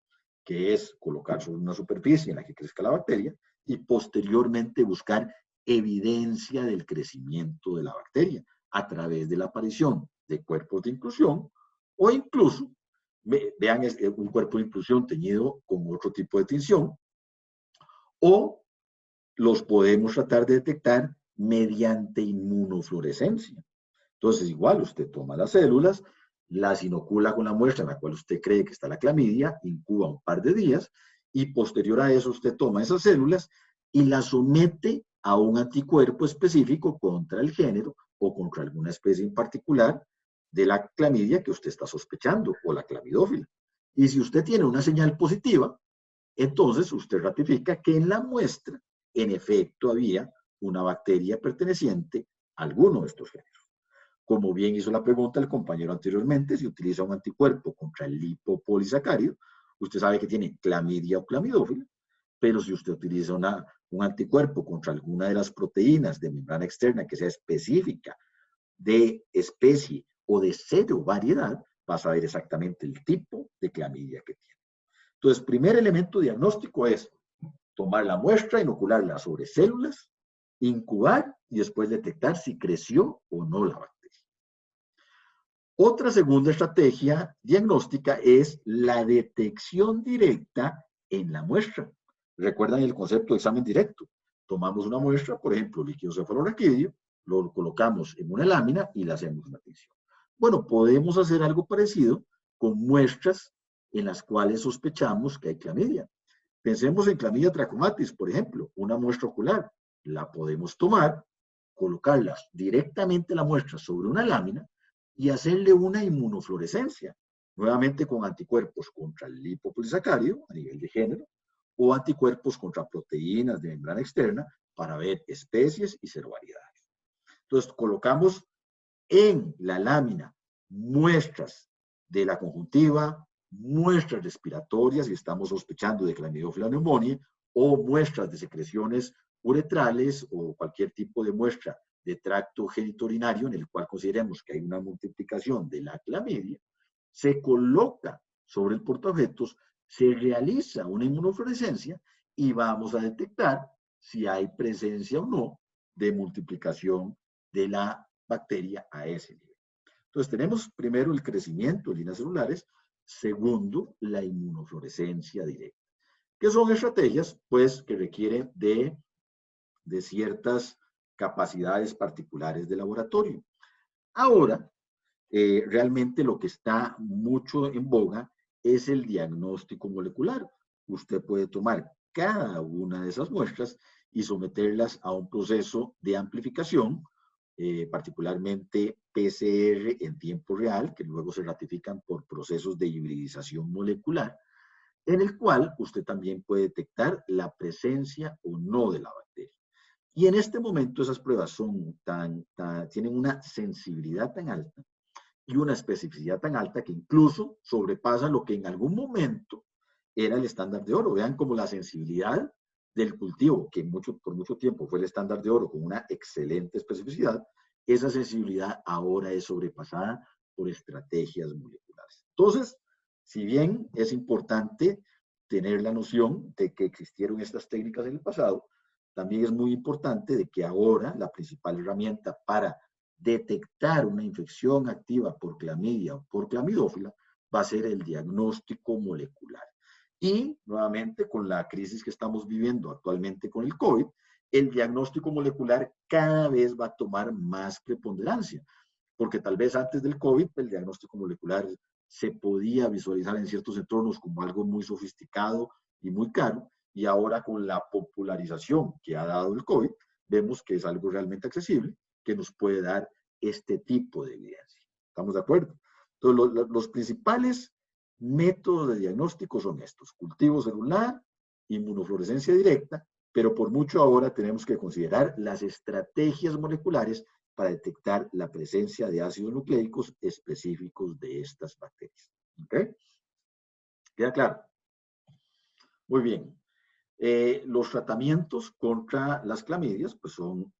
Speaker 1: que es colocar sobre una superficie en la que crezca la bacteria y posteriormente buscar evidencia del crecimiento de la bacteria a través de la aparición de cuerpos de inclusión o incluso, vean, un cuerpo de inclusión teñido con otro tipo de tinción, o los podemos tratar de detectar mediante inmunofluorescencia. Entonces, igual, usted toma las células, las inocula con la muestra en la cual usted cree que está la clamidia, incuba un par de días, y posterior a eso usted toma esas células y las somete a un anticuerpo específico contra el género o contra alguna especie en particular de la clamidia que usted está sospechando, o la clamidófila. Y si usted tiene una señal positiva, entonces usted ratifica que en la muestra, en efecto, había una bacteria perteneciente a alguno de estos géneros. Como bien hizo la pregunta el compañero anteriormente, si utiliza un anticuerpo contra el lipopolisacárido, usted sabe que tiene clamidia o clamidófila, pero si usted utiliza un anticuerpo contra alguna de las proteínas de membrana externa que sea específica de especie o de variedad, va a saber exactamente el tipo de clamidia que tiene. Entonces, primer elemento diagnóstico es tomar la muestra, inocularla sobre células, incubar y después detectar si creció o no la bacteria. Otra segunda estrategia diagnóstica es la detección directa en la muestra. ¿Recuerdan el concepto de examen directo? Tomamos una muestra, por ejemplo, líquido cefalorraquídeo, lo colocamos en una lámina y le hacemos una tinción. Bueno, podemos hacer algo parecido con muestras en las cuales sospechamos que hay clamidia. Pensemos en clamidia trachomatis, por ejemplo, una muestra ocular. La podemos tomar, colocarla directamente la muestra sobre una lámina y hacerle una inmunofluorescencia, nuevamente con anticuerpos contra el lipopolisacárido a nivel de género o anticuerpos contra proteínas de membrana externa para ver especies y serovariedades. Entonces, colocamos en la lámina muestras de la conjuntiva, muestras respiratorias, si estamos sospechando de Chlamydophila pneumoniae, o muestras de secreciones uretrales o cualquier tipo de muestra de tracto genitourinario en el cual consideremos que hay una multiplicación de la clamidia, se coloca sobre el portaobjetos, se realiza una inmunofluorescencia y vamos a detectar si hay presencia o no de multiplicación de la bacteria a ese nivel. Entonces tenemos primero el crecimiento de líneas celulares, segundo la inmunofluorescencia directa, que son estrategias pues que requieren de ciertas capacidades particulares de laboratorio. Ahora, realmente lo que está mucho en boga es el diagnóstico molecular. Usted puede tomar cada una de esas muestras y someterlas a un proceso de amplificación particularmente PCR en tiempo real, que luego se ratifican por procesos de hibridización molecular, en el cual usted también puede detectar la presencia o no de la bacteria. Y en este momento esas pruebas son tienen una sensibilidad tan alta y una especificidad tan alta que incluso sobrepasa lo que en algún momento era el estándar de oro. Vean como la sensibilidad del cultivo, que por mucho tiempo fue el estándar de oro con una excelente especificidad, esa sensibilidad ahora es sobrepasada por estrategias moleculares. Entonces, si bien es importante tener la noción de que existieron estas técnicas en el pasado, también es muy importante de que ahora la principal herramienta para detectar una infección activa por clamidia o por clamidófila va a ser el diagnóstico molecular. Y nuevamente con la crisis que estamos viviendo actualmente con el COVID, el diagnóstico molecular cada vez va a tomar más preponderancia, porque tal vez antes del COVID el diagnóstico molecular se podía visualizar en ciertos entornos como algo muy sofisticado y muy caro, y ahora con la popularización que ha dado el COVID, vemos que es algo realmente accesible, que nos puede dar este tipo de evidencia. ¿Estamos de acuerdo? Entonces, los principales métodos de diagnóstico son estos: cultivo celular, inmunofluorescencia directa, pero por mucho ahora tenemos que considerar las estrategias moleculares para detectar la presencia de ácidos nucleicos específicos de estas bacterias. ¿Ok? ¿Queda claro? Muy bien. Los tratamientos contra las clamidias pues son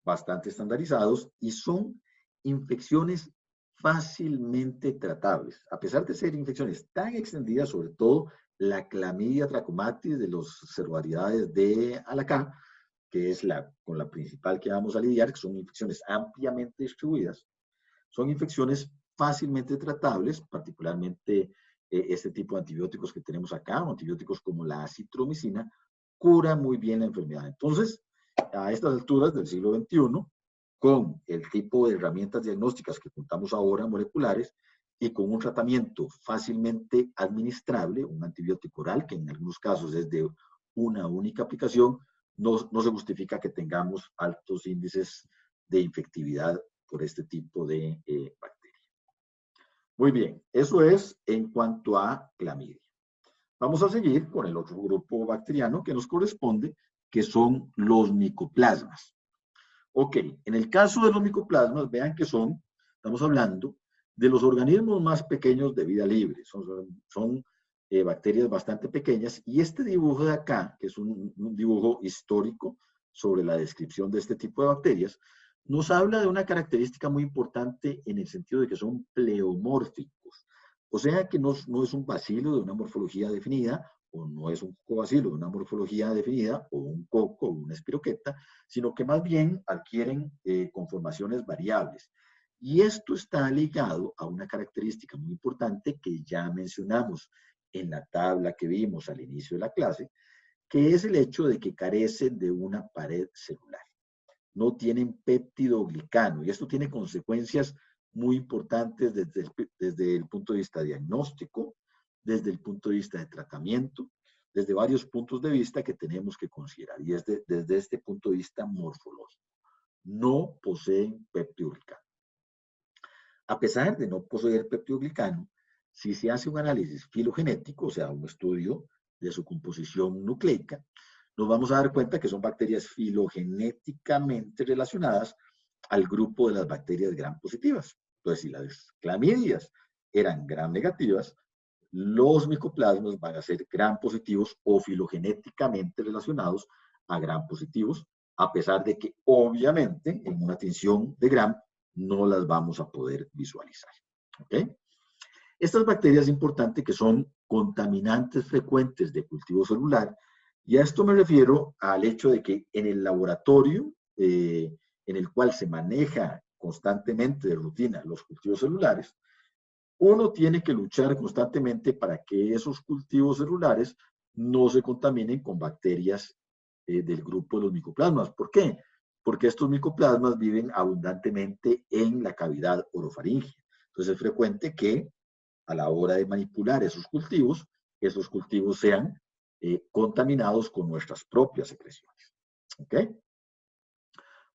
Speaker 1: bastante estandarizados y son infecciones fácilmente tratables. A pesar de ser infecciones tan extendidas, sobre todo la clamidia trachomatis de las cervariedades de Alacá, que es con la principal que vamos a lidiar, que son infecciones ampliamente distribuidas, son infecciones fácilmente tratables, particularmente este tipo de antibióticos que tenemos acá, antibióticos como la acitromicina, cura muy bien la enfermedad. Entonces, a estas alturas del siglo XXI, con el tipo de herramientas diagnósticas que contamos ahora, moleculares, y con un tratamiento fácilmente administrable, un antibiótico oral, que en algunos casos es de una única aplicación, no se justifica que tengamos altos índices de infectividad por este tipo de bacteria. Muy bien, eso es en cuanto a clamidia. Vamos a seguir con el otro grupo bacteriano que nos corresponde, que son los micoplasmas. Ok, en el caso de los micoplasmas, vean que estamos hablando de los organismos más pequeños de vida libre. Son bacterias bastante pequeñas, y este dibujo de acá, que es un dibujo histórico sobre la descripción de este tipo de bacterias, nos habla de una característica muy importante en el sentido de que son pleomórficos. O sea que no es un bacilo de una morfología definida, o no es un cocobacilo de una morfología definida, o un coco o una espiroqueta, sino que más bien adquieren conformaciones variables. Y esto está ligado a una característica muy importante que ya mencionamos en la tabla que vimos al inicio de la clase, que es el hecho de que carecen de una pared celular. No tienen péptidoglicano, y esto tiene consecuencias muy importantes desde el punto de vista diagnóstico, desde el punto de vista de tratamiento, desde varios puntos de vista que tenemos que considerar, y desde este punto de vista morfológico. No poseen peptidoglicano. A pesar de no poseer peptidoglicano, si se hace un análisis filogenético, o sea, un estudio de su composición nucleica, nos vamos a dar cuenta que son bacterias filogenéticamente relacionadas al grupo de las bacterias gram positivas. Entonces, si las clamidias eran gram negativas, los micoplasmas van a ser gram positivos o filogenéticamente relacionados a gram positivos, a pesar de que obviamente en una tinción de gram no las vamos a poder visualizar. ¿Ok? Estas bacterias es importante que son contaminantes frecuentes de cultivo celular, y a esto me refiero al hecho de que en el laboratorio en el cual se maneja constantemente de rutina los cultivos celulares, uno tiene que luchar constantemente para que esos cultivos celulares no se contaminen con bacterias del grupo de los micoplasmas. ¿Por qué? Porque estos micoplasmas viven abundantemente en la cavidad orofaringea. Entonces es frecuente que a la hora de manipular esos cultivos sean contaminados con nuestras propias secreciones. ¿Ok?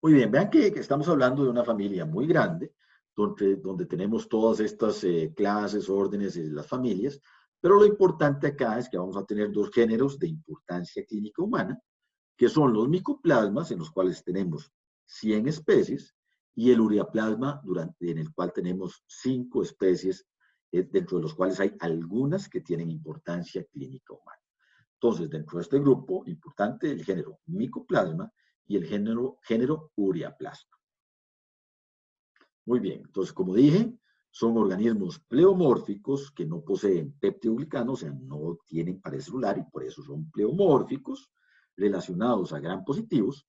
Speaker 1: Muy bien, vean que estamos hablando de una familia muy grande, donde tenemos todas estas clases, órdenes y las familias, pero lo importante acá es que vamos a tener dos géneros de importancia clínica humana, que son los micoplasmas, en los cuales tenemos 100 especies, y el ureaplasma, en el cual tenemos 5 especies, dentro de los cuales hay algunas que tienen importancia clínica humana. Entonces, dentro de este grupo, importante el género micoplasma y el género ureaplasma. Muy bien, entonces, como dije, son organismos pleomórficos que no poseen peptidoglicano, o sea, no tienen pared celular y por eso son pleomórficos, relacionados a gram positivos,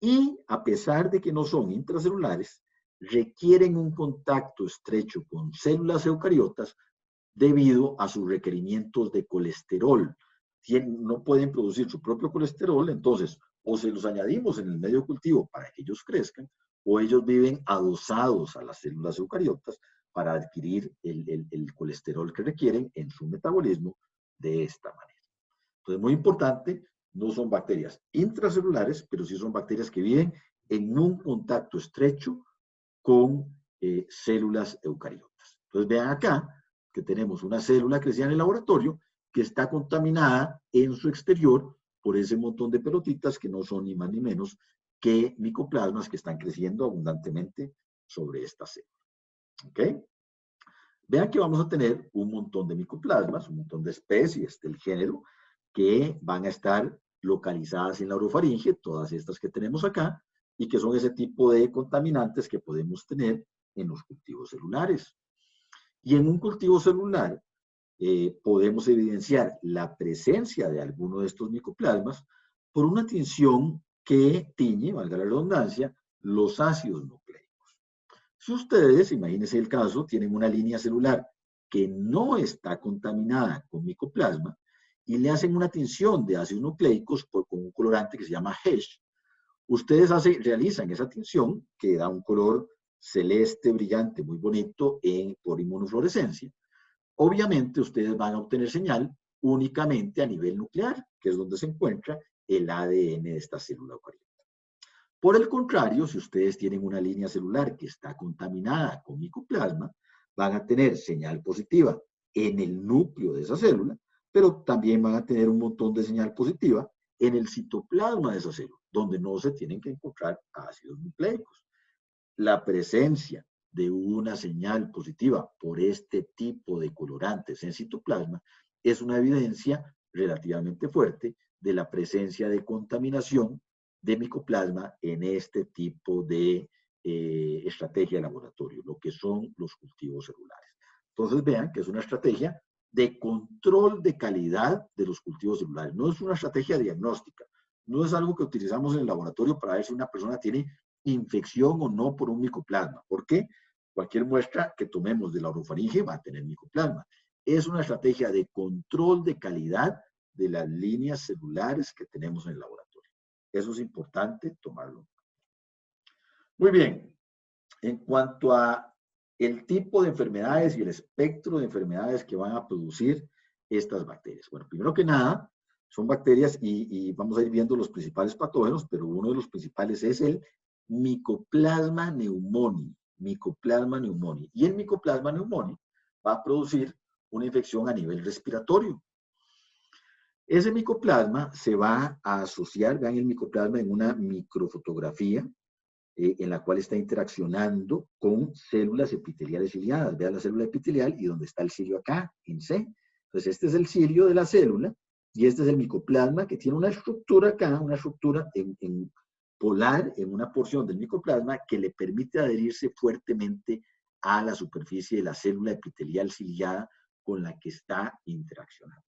Speaker 1: y a pesar de que no son intracelulares, requieren un contacto estrecho con células eucariotas debido a sus requerimientos de colesterol. No pueden producir su propio colesterol, entonces o se los añadimos en el medio cultivo para que ellos crezcan, o ellos viven adosados a las células eucariotas para adquirir el colesterol que requieren en su metabolismo de esta manera. Entonces, muy importante, no son bacterias intracelulares, pero sí son bacterias que viven en un contacto estrecho con células eucariotas. Entonces, vean acá que tenemos una célula crecida en el laboratorio que está contaminada en su exterior por ese montón de pelotitas que no son ni más ni menos que micoplasmas que están creciendo abundantemente sobre esta célula. ¿Ok? Vean que vamos a tener un montón de micoplasmas, un montón de especies del género que van a estar localizadas en la orofaringe, todas estas que tenemos acá, y que son ese tipo de contaminantes que podemos tener en los cultivos celulares. Y en un cultivo celular podemos evidenciar la presencia de alguno de estos micoplasmas por una tinción que tiñe, valga la redundancia, los ácidos nucleicos. Si ustedes, imagínense el caso, tienen una línea celular que no está contaminada con micoplasma y le hacen una tinción de ácidos nucleicos con un colorante que se llama HESH, ustedes realizan esa tinción que da un color celeste brillante muy bonito por inmunofluorescencia. Obviamente ustedes van a obtener señal únicamente a nivel nuclear, que es donde se encuentra el ADN de esta célula eucariota. Por el contrario, si ustedes tienen una línea celular que está contaminada con micoplasma, van a tener señal positiva en el núcleo de esa célula, pero también van a tener un montón de señal positiva en el citoplasma de esa célula, donde no se tienen que encontrar ácidos nucleicos. La presencia de una señal positiva por este tipo de colorantes en citoplasma es una evidencia relativamente fuerte de la presencia de contaminación de micoplasma en este tipo de estrategia de laboratorio, lo que son los cultivos celulares. Entonces vean que es una estrategia de control de calidad de los cultivos celulares, no es una estrategia diagnóstica, no es algo que utilizamos en el laboratorio para ver si una persona tiene infección o no por un micoplasma. ¿Por qué? Cualquier muestra que tomemos de la orofaringe va a tener micoplasma. Es una estrategia de control de calidad de las líneas celulares que tenemos en el laboratorio. Eso es importante tomarlo. Muy bien. En cuanto a el tipo de enfermedades y el espectro de enfermedades que van a producir estas bacterias. Bueno, primero que nada, son bacterias y vamos a ir viendo los principales patógenos, pero uno de los principales es el Mycoplasma pneumoniae. Mycoplasma pneumoniae. Y el Mycoplasma pneumoniae va a producir una infección a nivel respiratorio. Ese micoplasma se va a asociar, vean el micoplasma en una microfotografía, en la cual está interaccionando con células epiteliales ciliadas. Vean la célula epitelial y donde está el cilio acá, en C. Entonces, este es el cilio de la célula y este es el micoplasma que tiene una estructura acá, una estructura en polar en una porción del micoplasma que le permite adherirse fuertemente a la superficie de la célula epitelial ciliada con la que está interaccionando.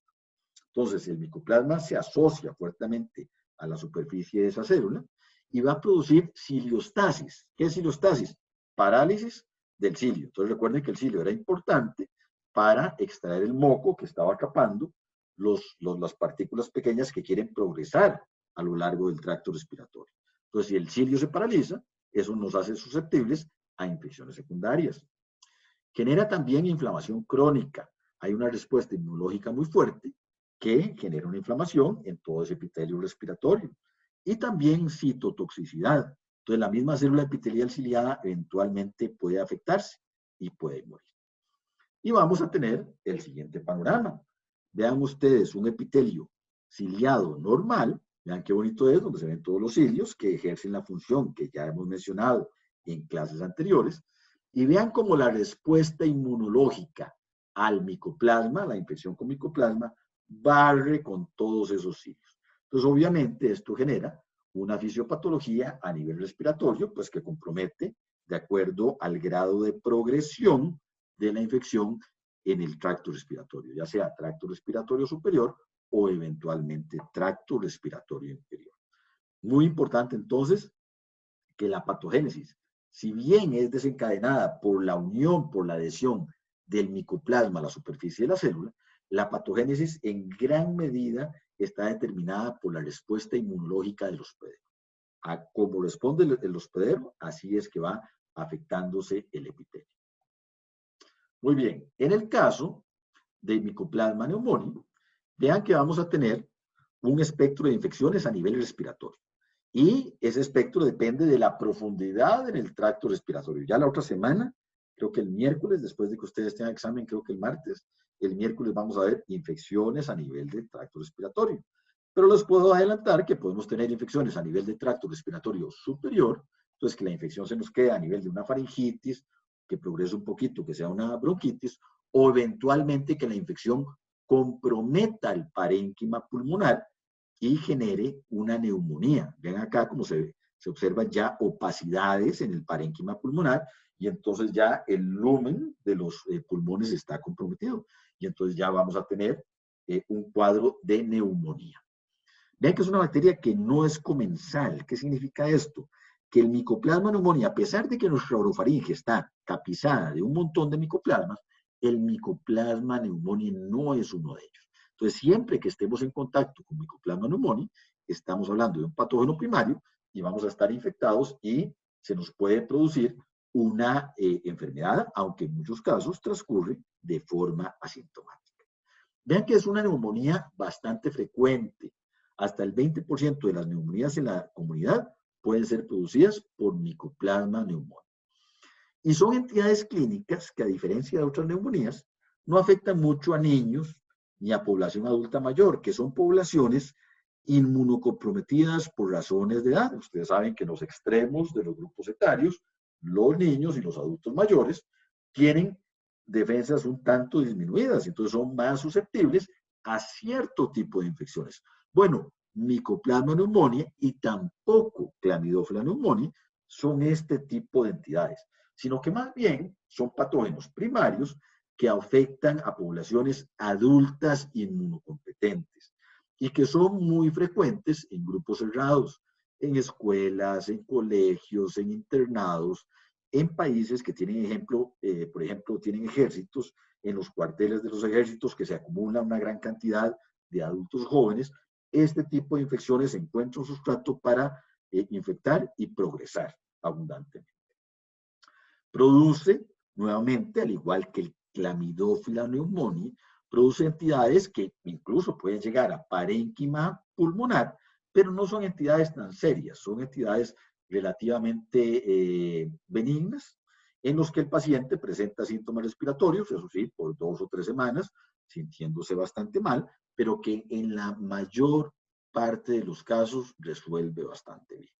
Speaker 1: Entonces, el micoplasma se asocia fuertemente a la superficie de esa célula y va a producir ciliostasis. ¿Qué es ciliostasis? Parálisis del cilio. Entonces recuerden que el cilio era importante para extraer el moco que estaba atrapando las partículas pequeñas que quieren progresar a lo largo del tracto respiratorio. Entonces, si el cilio se paraliza, eso nos hace susceptibles a infecciones secundarias. Genera también inflamación crónica. Hay una respuesta inmunológica muy fuerte que genera una inflamación en todo ese epitelio respiratorio. Y también citotoxicidad. Entonces, la misma célula epitelial ciliada eventualmente puede afectarse y puede morir. Y vamos a tener el siguiente panorama. Vean ustedes un epitelio ciliado normal. Vean qué bonito es, donde se ven todos los cilios que ejercen la función que ya hemos mencionado en clases anteriores. Y vean cómo la respuesta inmunológica al micoplasma, la infección con micoplasma, barre con todos esos cilios. Entonces, obviamente, esto genera una fisiopatología a nivel respiratorio, pues que compromete de acuerdo al grado de progresión de la infección en el tracto respiratorio, ya sea tracto respiratorio superior o eventualmente tracto respiratorio inferior. Muy importante entonces que la patogénesis, si bien es desencadenada por la unión, por la adhesión del micoplasma a la superficie de la célula, la patogénesis en gran medida está determinada por la respuesta inmunológica del hospedero. A cómo responde el hospedero, así es que va afectándose el epitelio. Muy bien, en el caso de Mycoplasma pneumoniae, vean que vamos a tener un espectro de infecciones a nivel respiratorio. Y ese espectro depende de la profundidad en el tracto respiratorio. Ya la otra semana, creo que el miércoles, después de que ustedes tengan examen, creo que el martes, el miércoles vamos a ver infecciones a nivel del tracto respiratorio. Pero les puedo adelantar que podemos tener infecciones a nivel de tracto respiratorio superior, entonces que la infección se nos quede a nivel de una faringitis, que progrese un poquito, que sea una bronquitis, o eventualmente que la infección comprometa el parénquima pulmonar y genere una neumonía. Ven acá como se observan ya opacidades en el parénquima pulmonar y entonces ya el lumen de los pulmones está comprometido y entonces ya vamos a tener un cuadro de neumonía. Vean que es una bacteria que no es comensal. ¿Qué significa esto? Que el Mycoplasma pneumoniae, a pesar de que nuestra orofaringe está tapizada de un montón de micoplasmas, el Mycoplasma pneumoniae no es uno de ellos. Entonces, siempre que estemos en contacto con Mycoplasma pneumoniae, estamos hablando de un patógeno primario y vamos a estar infectados y se nos puede producir una enfermedad, aunque en muchos casos transcurre de forma asintomática. Vean que es una neumonía bastante frecuente. Hasta el 20% de las neumonías en la comunidad pueden ser producidas por Mycoplasma pneumoniae. Y son entidades clínicas que, a diferencia de otras neumonías, no afectan mucho a niños ni a población adulta mayor, que son poblaciones inmunocomprometidas por razones de edad. Ustedes saben que en los extremos de los grupos etarios, los niños y los adultos mayores tienen defensas un tanto disminuidas, entonces son más susceptibles a cierto tipo de infecciones. Bueno, Mycoplasma pneumoniae y tampoco Chlamydophila pneumoniae son este tipo de entidades, sino que más bien son patógenos primarios que afectan a poblaciones adultas inmunocompetentes y que son muy frecuentes en grupos cerrados, en escuelas, en colegios, en internados, en países que tienen por ejemplo, tienen ejércitos, en los cuarteles de los ejércitos que se acumula una gran cantidad de adultos jóvenes. Este tipo de infecciones encuentran un sustrato para infectar y progresar abundantemente. Produce, nuevamente, al igual que el Chlamydophila pneumoniae, produce entidades que incluso pueden llegar a parénquima pulmonar, pero no son entidades tan serias, son entidades relativamente benignas, en los que el paciente presenta síntomas respiratorios, eso sí, por 2 o 3 semanas, sintiéndose bastante mal, pero que en la mayor parte de los casos resuelve bastante bien.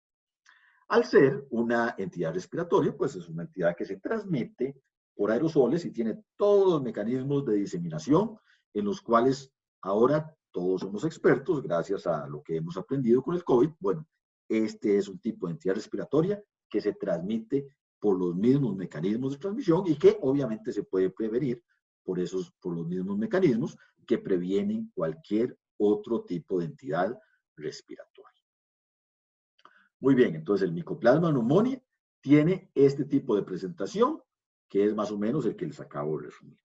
Speaker 1: Al ser una entidad respiratoria, pues es una entidad que se transmite por aerosoles y tiene todos los mecanismos de diseminación en los cuales ahora todos somos expertos gracias a lo que hemos aprendido con el COVID. Bueno, este es un tipo de entidad respiratoria que se transmite por los mismos mecanismos de transmisión y que obviamente se puede prevenir por los mismos mecanismos que previenen cualquier otro tipo de entidad respiratoria. Muy bien, entonces el Mycoplasma pneumoniae tiene este tipo de presentación, que es más o menos el que les acabo de resumir.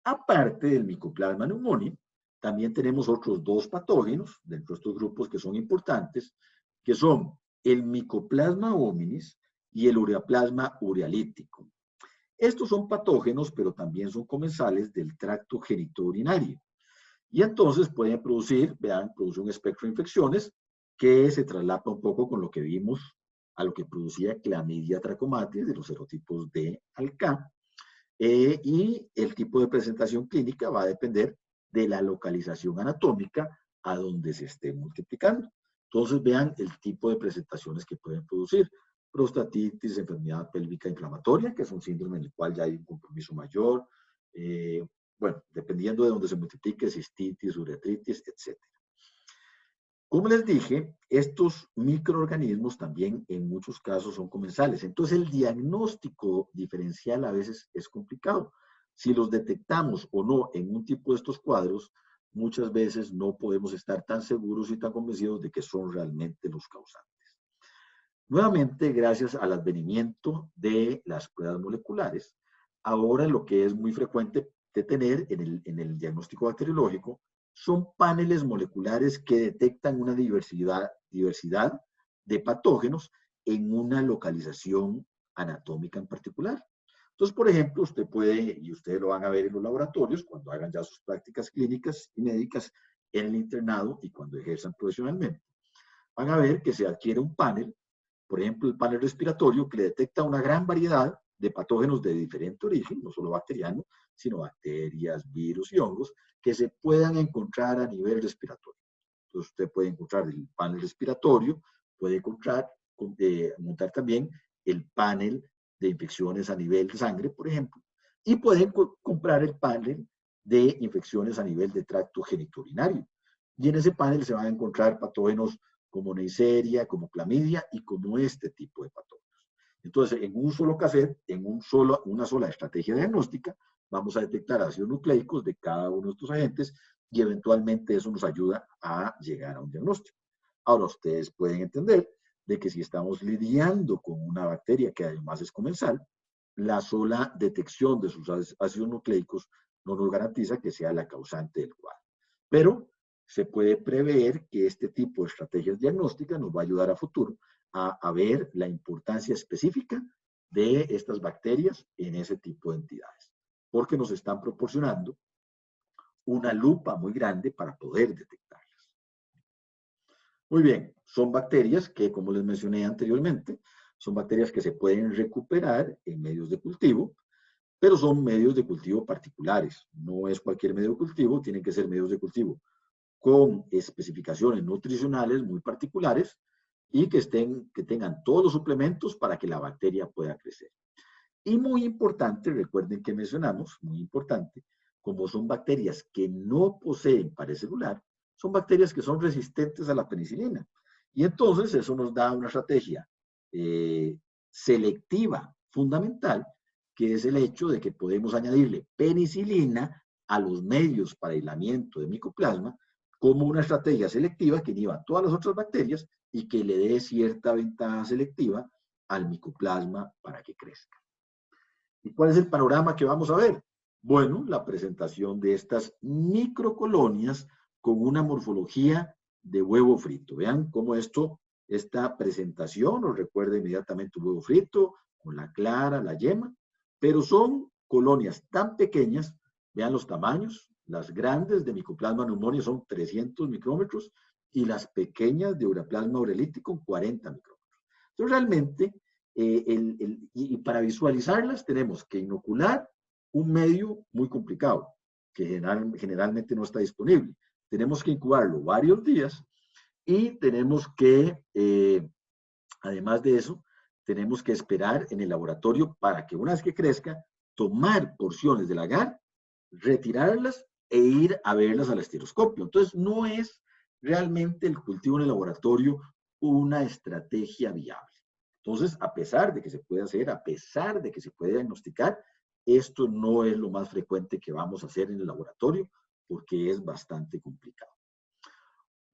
Speaker 1: Aparte del Mycoplasma pneumoniae, también tenemos otros 2 patógenos dentro de estos grupos que son importantes, que son el Mycoplasma hominis y el Ureaplasma urealítico. Estos son patógenos, pero también son comensales del tracto genitourinario. Y entonces pueden producir, vean, produce un espectro de infecciones que se traslapa un poco con lo que vimos a lo que producía Clamidia trachomatis de los serotipos D al K. Y el tipo de presentación clínica va a depender de la localización anatómica a donde se esté multiplicando. Entonces vean el tipo de presentaciones que pueden producir. Prostatitis, enfermedad pélvica inflamatoria, que es un síndrome en el cual ya hay un compromiso mayor. Bueno, dependiendo de donde se multiplique, cistitis, uretritis, etc. Como les dije, estos microorganismos también en muchos casos son comensales. Entonces el diagnóstico diferencial a veces es complicado. Si los detectamos o no en un tipo de estos cuadros, muchas veces no podemos estar tan seguros y tan convencidos de que son realmente los causantes. Nuevamente, gracias al advenimiento de las pruebas moleculares, ahora lo que es muy frecuente de tener en el diagnóstico bacteriológico son paneles moleculares que detectan una diversidad de patógenos en una localización anatómica en particular. Entonces, por ejemplo, usted puede, y ustedes lo van a ver en los laboratorios, cuando hagan ya sus prácticas clínicas y médicas en el internado y cuando ejerzan profesionalmente, van a ver que se adquiere un panel, por ejemplo, el panel respiratorio, que le detecta una gran variedad de patógenos de diferente origen, no solo bacteriano, sino bacterias, virus y hongos, que se puedan encontrar a nivel respiratorio. Entonces, usted puede encontrar el panel respiratorio, puede montar también el panel de infecciones a nivel de sangre, por ejemplo, y pueden comprar el panel de infecciones a nivel de tracto genitourinario. Y en ese panel se van a encontrar patógenos como Neisseria, como Clamidia y como este tipo de patógenos. Entonces, en un solo cassette, en una sola estrategia diagnóstica, vamos a detectar ácidos nucleicos de cada uno de estos agentes y eventualmente eso nos ayuda a llegar a un diagnóstico. Ahora, ustedes pueden entender de que si estamos lidiando con una bacteria que además es comensal, la sola detección de sus ácidos nucleicos no nos garantiza que sea la causante del cuadro. Pero se puede prever que este tipo de estrategias diagnósticas nos va a ayudar a futuro a ver la importancia específica de estas bacterias en ese tipo de entidades, porque nos están proporcionando una lupa muy grande para poder detectarlas. Muy bien, son bacterias que, como les mencioné anteriormente, son bacterias que se pueden recuperar en medios de cultivo, pero son medios de cultivo particulares. No es cualquier medio de cultivo, tienen que ser medios de cultivo con especificaciones nutricionales muy particulares y que tengan todos los suplementos para que la bacteria pueda crecer. Y muy importante, recuerden que mencionamos, muy importante, como son bacterias que no poseen pared celular, son bacterias que son resistentes a la penicilina. Y entonces eso nos da una estrategia selectiva fundamental, que es el hecho de que podemos añadirle penicilina a los medios para aislamiento de micoplasma como una estrategia selectiva que inhiba todas las otras bacterias y que le dé cierta ventaja selectiva al micoplasma para que crezca. ¿Y cuál es el panorama que vamos a ver? Bueno, la presentación de estas microcolonias con una morfología de huevo frito. Vean cómo esta presentación nos recuerda inmediatamente un huevo frito, con la clara, la yema, pero son colonias tan pequeñas, vean los tamaños, las grandes de Mycoplasma pneumoniae son 300 micrómetros y las pequeñas de Ureaplasma urelíticum 40 micrómetros. Entonces realmente, y para visualizarlas tenemos que inocular un medio muy complicado, que generalmente no está disponible. Tenemos que incubarlo varios días y tenemos que, además de eso, tenemos que esperar en el laboratorio para que una vez que crezca, tomar porciones del agar, retirarlas e ir a verlas al estereoscopio. Entonces, no es realmente el cultivo en el laboratorio una estrategia viable. Entonces, a pesar de que se puede hacer, a pesar de que se puede diagnosticar, esto no es lo más frecuente que vamos a hacer en el laboratorio porque es bastante complicado.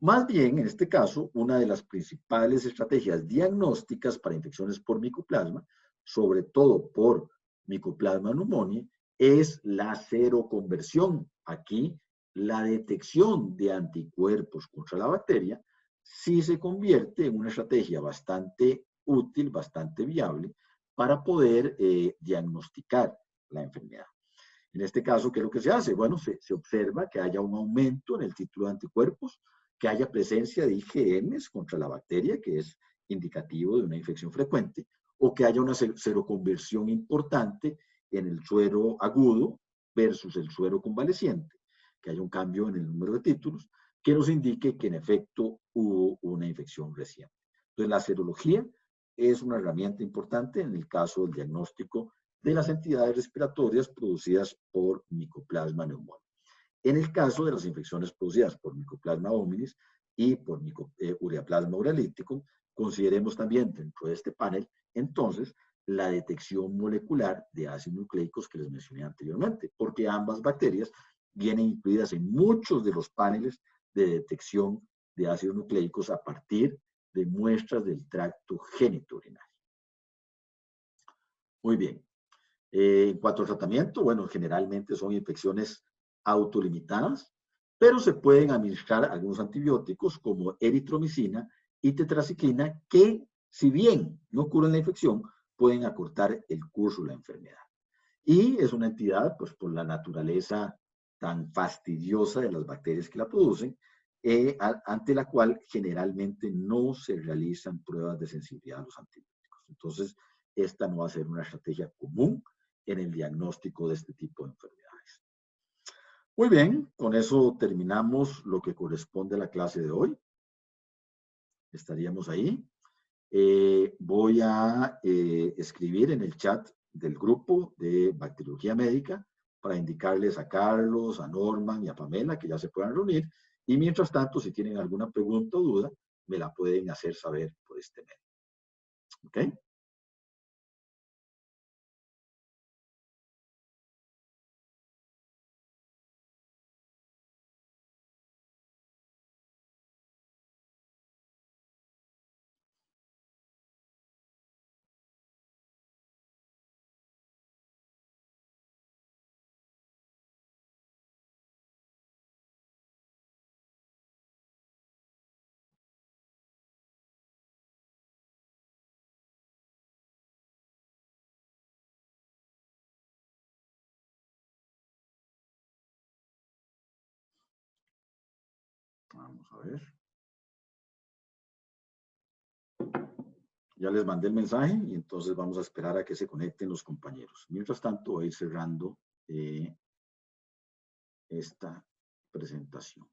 Speaker 1: Más bien, en este caso, una de las principales estrategias diagnósticas para infecciones por micoplasma, sobre todo por Mycoplasma pneumoniae, es la seroconversión. Aquí, la detección de anticuerpos contra la bacteria sí se convierte en una estrategia bastante útil, bastante viable para poder diagnosticar la enfermedad. En este caso, ¿qué es lo que se hace? Bueno, se observa que haya un aumento en el título de anticuerpos, que haya presencia de IgMs contra la bacteria, que es indicativo de una infección frecuente, o que haya una seroconversión importante en el suero agudo versus el suero convaleciente, que haya un cambio en el número de títulos, que nos indique que en efecto hubo una infección reciente. Entonces, la serología es una herramienta importante en el caso del diagnóstico de las entidades respiratorias producidas por Mycoplasma pneumoniae. En el caso de las infecciones producidas por Mycoplasma hominis y por Ureaplasma uralítico, consideremos también dentro de este panel, entonces, la detección molecular de ácidos nucleicos que les mencioné anteriormente, porque ambas bacterias vienen incluidas en muchos de los paneles de detección de ácidos nucleicos a partir de muestras del tracto genitourinario. Muy bien. En cuanto al tratamiento, bueno, generalmente son infecciones autolimitadas, pero se pueden administrar algunos antibióticos como eritromicina y tetraciclina que, si bien no curan la infección, pueden acortar el curso de la enfermedad. Y es una entidad, pues por la naturaleza tan fastidiosa de las bacterias que la producen, ante la cual generalmente no se realizan pruebas de sensibilidad a los antibióticos. Entonces, esta no va a ser una estrategia común en el diagnóstico de este tipo de enfermedades. Muy bien, con eso terminamos lo que corresponde a la clase de hoy. Estaríamos ahí. Voy a escribir en el chat del grupo de bacteriología médica para indicarles a Carlos, a Norman y a Pamela que ya se puedan reunir. Y mientras tanto, si tienen alguna pregunta o duda, me la pueden hacer saber por este medio. ¿Ok? Vamos a ver. Ya les mandé el mensaje y entonces vamos a esperar a que se conecten los compañeros. Mientras tanto, voy a ir cerrando esta presentación.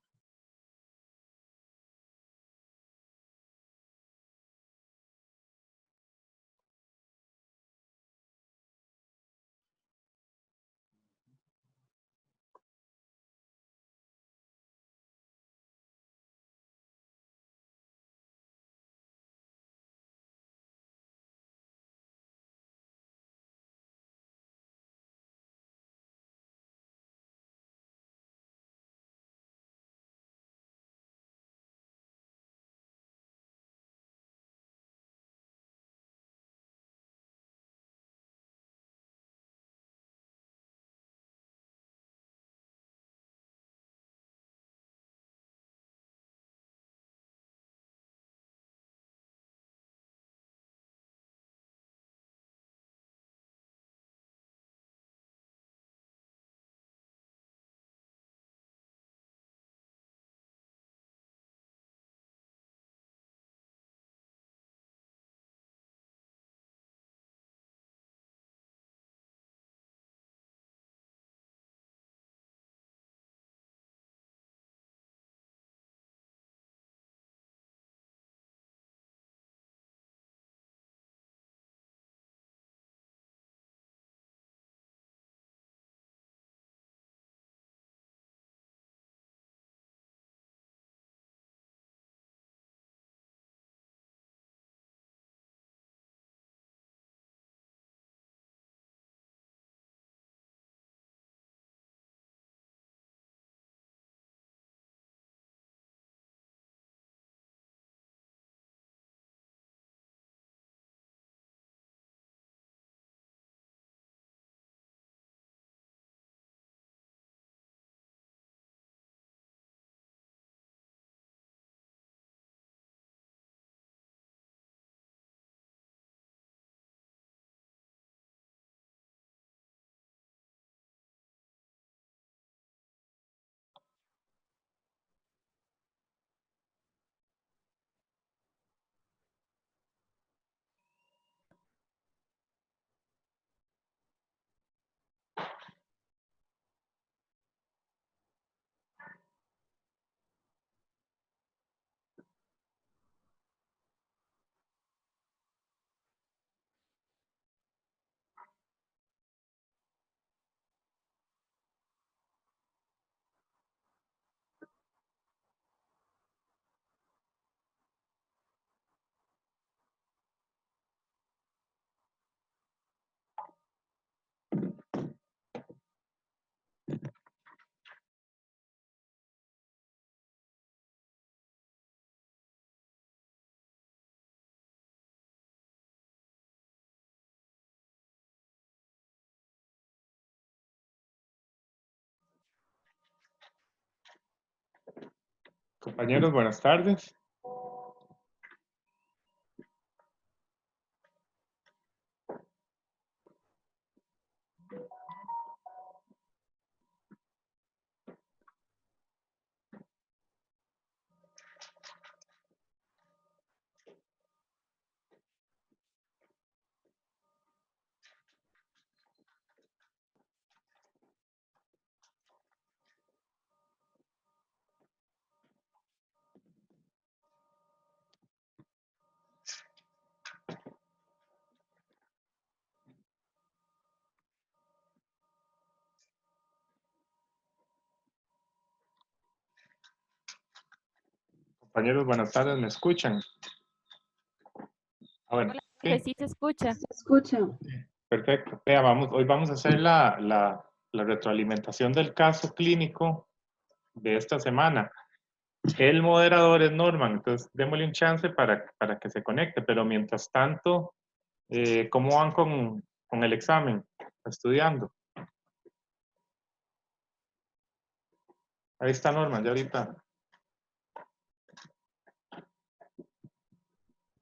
Speaker 3: Compañeros, buenas tardes. Compañeros, buenas tardes, ¿me escuchan? Ah, bueno,
Speaker 4: Pues sí se escucha.
Speaker 5: Se escucha.
Speaker 3: perfecto. Vea, hoy vamos a hacer la retroalimentación del caso clínico de esta semana. El moderador es Norman, entonces démosle un chance para que se conecte, pero mientras tanto, ¿cómo van con el examen? Estudiando. Ahí está Norman, ya ahorita.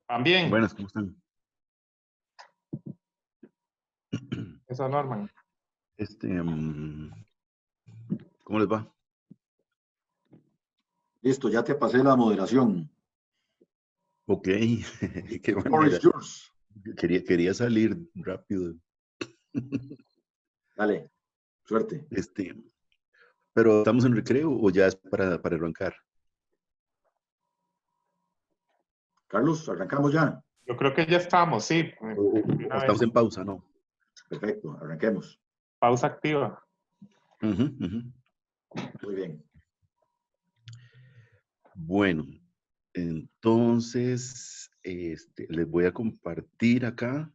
Speaker 3: También.
Speaker 6: Buenas, ¿cómo están?
Speaker 3: Eso, Norman.
Speaker 6: ¿Cómo les va?
Speaker 1: Listo, ya te pasé la moderación.
Speaker 6: Ok, qué
Speaker 1: The floor
Speaker 6: manera.
Speaker 1: is yours.
Speaker 6: Quería salir rápido.
Speaker 1: Dale, suerte.
Speaker 6: Pero ¿estamos en recreo o ya es para arrancar?
Speaker 1: Carlos, arrancamos ya.
Speaker 3: Yo creo que ya estamos, sí.
Speaker 6: O
Speaker 3: Una
Speaker 6: estamos
Speaker 3: vez.
Speaker 6: en pausa, ¿no?
Speaker 1: Perfecto, arranquemos.
Speaker 3: Pausa activa.
Speaker 6: Ujú, ujú.
Speaker 1: Muy bien.
Speaker 6: Bueno, entonces les voy a compartir acá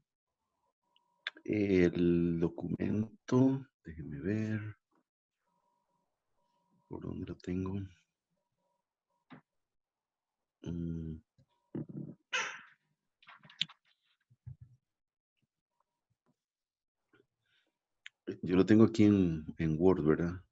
Speaker 6: el documento. Déjenme ver por dónde lo tengo. Mm. Yo lo tengo aquí en Word, ¿verdad?